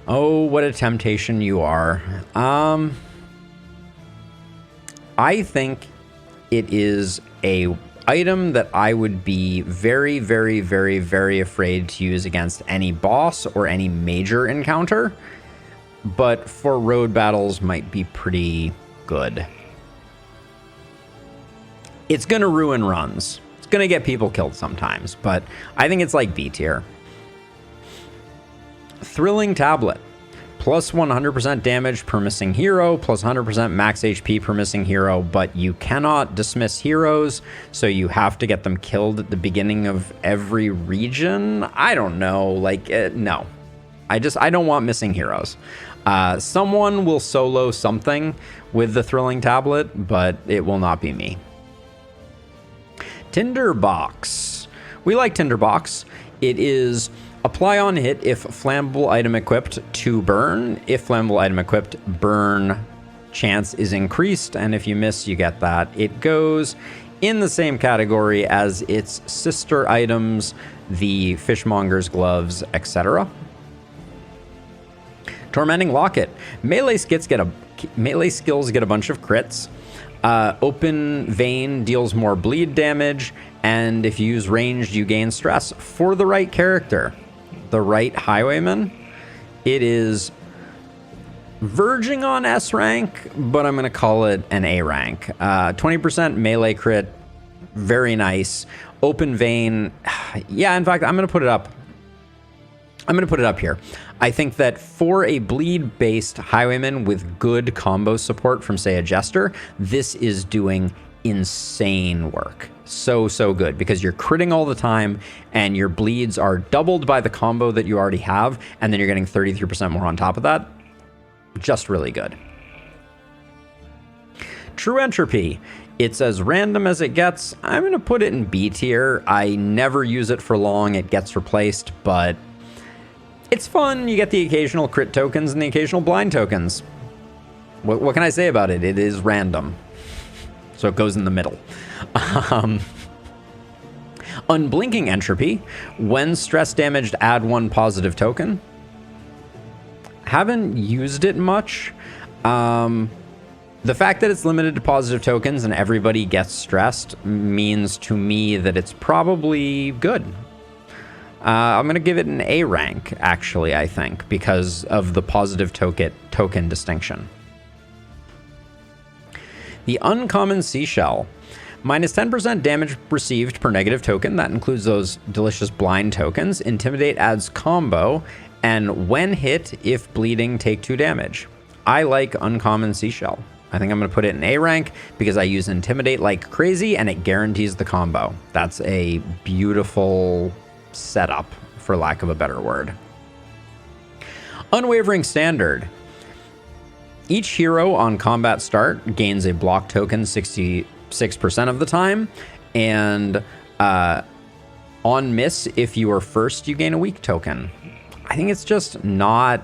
Oh, what a temptation you are. I think it is a item that I would be very, very, very, very afraid to use against any boss or any major encounter, but for road battles might be pretty good. It's going to ruin runs. It's going to get people killed sometimes, but I think it's like B tier. Thrilling Tablet. Plus 100% damage per missing hero, plus 100% max HP per missing hero, but you cannot dismiss heroes, so you have to get them killed at the beginning of every region. I don't know, no. I don't want missing heroes. Someone will solo something with the Thrilling Tablet, but it will not be me. Tinderbox. We like Tinderbox. It is apply on hit if flammable item equipped to burn. If flammable item equipped, burn chance is increased, and if you miss, you get that. It goes in the same category as its sister items, the Fishmonger's Gloves, etc. Tormenting Locket. Melee skills get a bunch of crits. Open Vein deals more bleed damage, and if you use ranged, you gain stress. For the right character, the right Highwayman, it is verging on S rank, but I'm going to call it an A rank. 20% melee crit, very nice. Open Vein, yeah, in fact, I'm going to put it up. I'm going to put it up here. I think that for a bleed-based Highwayman with good combo support from, say, a Jester, this is doing insane work. So good, because you're critting all the time, and your bleeds are doubled by the combo that you already have, and then you're getting 33% more on top of that. Just really good. True Entropy. It's as random as it gets. I'm going to put it in B tier. I never use it for long. It gets replaced, but it's fun. You get the occasional crit tokens and the occasional blind tokens. What can I say about it? It is random. So it goes in the middle. Unblinking Entropy. When stress damaged, add 1 positive token. Haven't used it much. The fact that it's limited to positive tokens and everybody gets stressed means to me that it's probably good. I'm going to give it an A rank, actually, I think, because of the positive token distinction. The Uncommon Seashell. Minus 10% damage received per negative token. That includes those delicious blind tokens. Intimidate adds combo. And when hit, if bleeding, take 2 damage. I like Uncommon Seashell. I think I'm going to put it in A rank because I use Intimidate like crazy and it guarantees the combo. That's a beautiful setup, for lack of a better word. Unwavering Standard. Each hero on combat start gains a block token 66% of the time, and on miss, if you are first, you gain a weak token. I think it's just not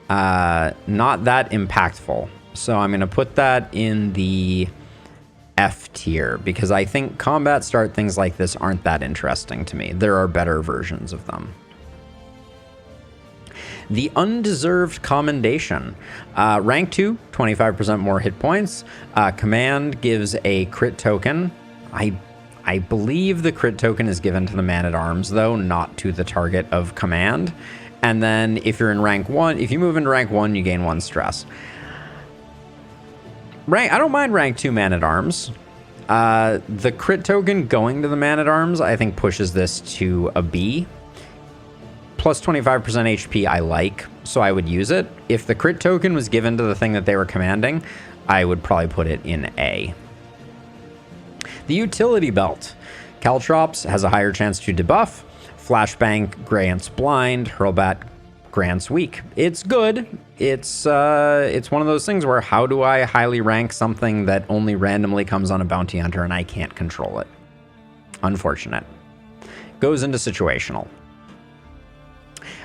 that impactful. So I'm going to put that in the F tier because I think combat start things like this aren't that interesting to me. There are better versions of them. The Undeserved Commendation. Rank 2, 25% more hit points. Command gives a crit token. I believe the crit token is given to the man-at-arms, though, not to the target of command. And then if you're in rank 1, if you move into rank 1, you gain 1 stress. I don't mind rank 2 man-at-arms. The crit token going to the man-at-arms, I think, pushes this to a B. Plus 25% HP I like, so I would use it. If the crit token was given to the thing that they were commanding, I would probably put it in A. The Utility Belt. Caltrops has a higher chance to debuff. Flashbang grants blind. Hurlbat grants weak. It's good. It's one of those things where how do I highly rank something that only randomly comes on a bounty hunter and I can't control it? Unfortunate. Goes into situational.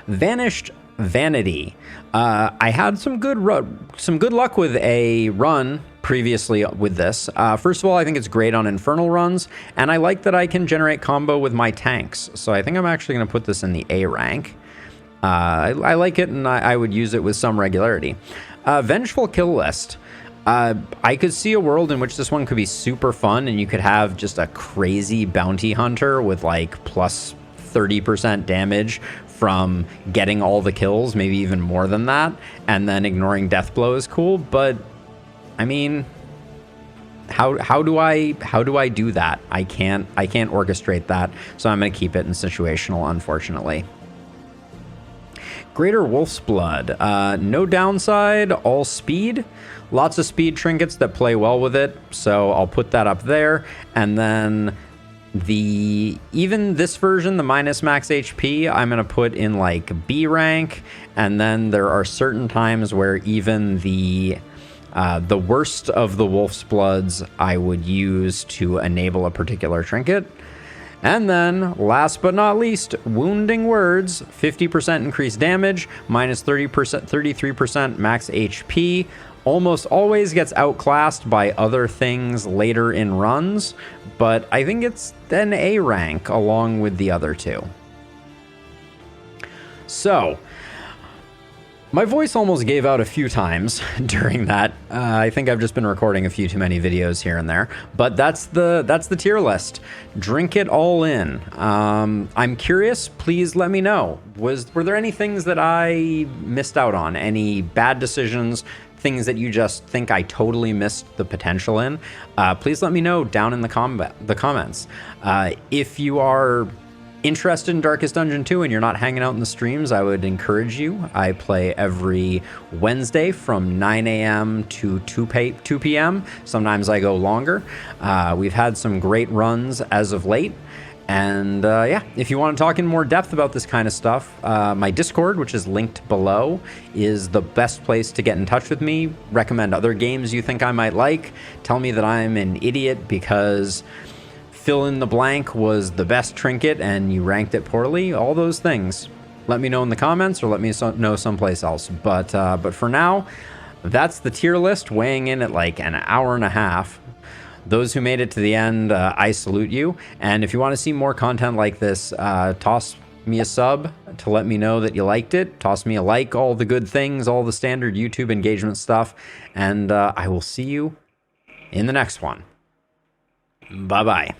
Vanished Vanity. I had some good luck with a run previously with this. First of all, I think it's great on infernal runs, and I like that I can generate combo with my tanks. So I think I'm actually going to put this in the A rank. I like it, and I would use it with some regularity. Vengeful Kill List. I could see a world in which this one could be super fun, and you could have just a crazy bounty hunter with like plus 30% damage from getting all the kills, maybe even more than that, and then ignoring death blow is cool. But I mean, how do I do that? I can't orchestrate that, so I'm going to keep it in situational, unfortunately. Greater Wolf's Blood. No downside, all speed. Lots of speed trinkets that play well with it, so I'll put that up there. And then even this version, the minus max HP, I'm going to put in like B rank. And then there are certain times where even the worst of the Wolf's Bloods I would use to enable a particular trinket. And then, last but not least, Wounding Words, 50% increased damage, minus 33% max HP. Almost always gets outclassed by other things later in runs, but I think it's an A rank along with the other two. So, my voice almost gave out a few times during that. I think I've just been recording a few too many videos here and there, but that's the tier list. Drink it all in. I'm curious, please let me know. Were there any things that I missed out on? Any bad decisions? Things that you just think I totally missed the potential in? Please let me know down in the comments. If you are interested in Darkest Dungeon 2 and you're not hanging out in the streams, I would encourage you. I play every Wednesday from 9 a.m. to 2 p.m. Sometimes I go longer. We've had some great runs as of late. And yeah, if you want to talk in more depth about this kind of stuff, my Discord, which is linked below, is the best place to get in touch with me. Recommend other games you think I might like. Tell me that I'm an idiot because fill in the blank was the best trinket and you ranked it poorly. All those things. Let me know in the comments or let me know someplace else. But for now, that's the tier list, weighing in at like an hour and a half. Those who made it to the end, I salute you. And if you want to see more content like this, toss me a sub to let me know that you liked it. Toss me a like, all the good things, all the standard YouTube engagement stuff. And I will see you in the next one. Bye-bye.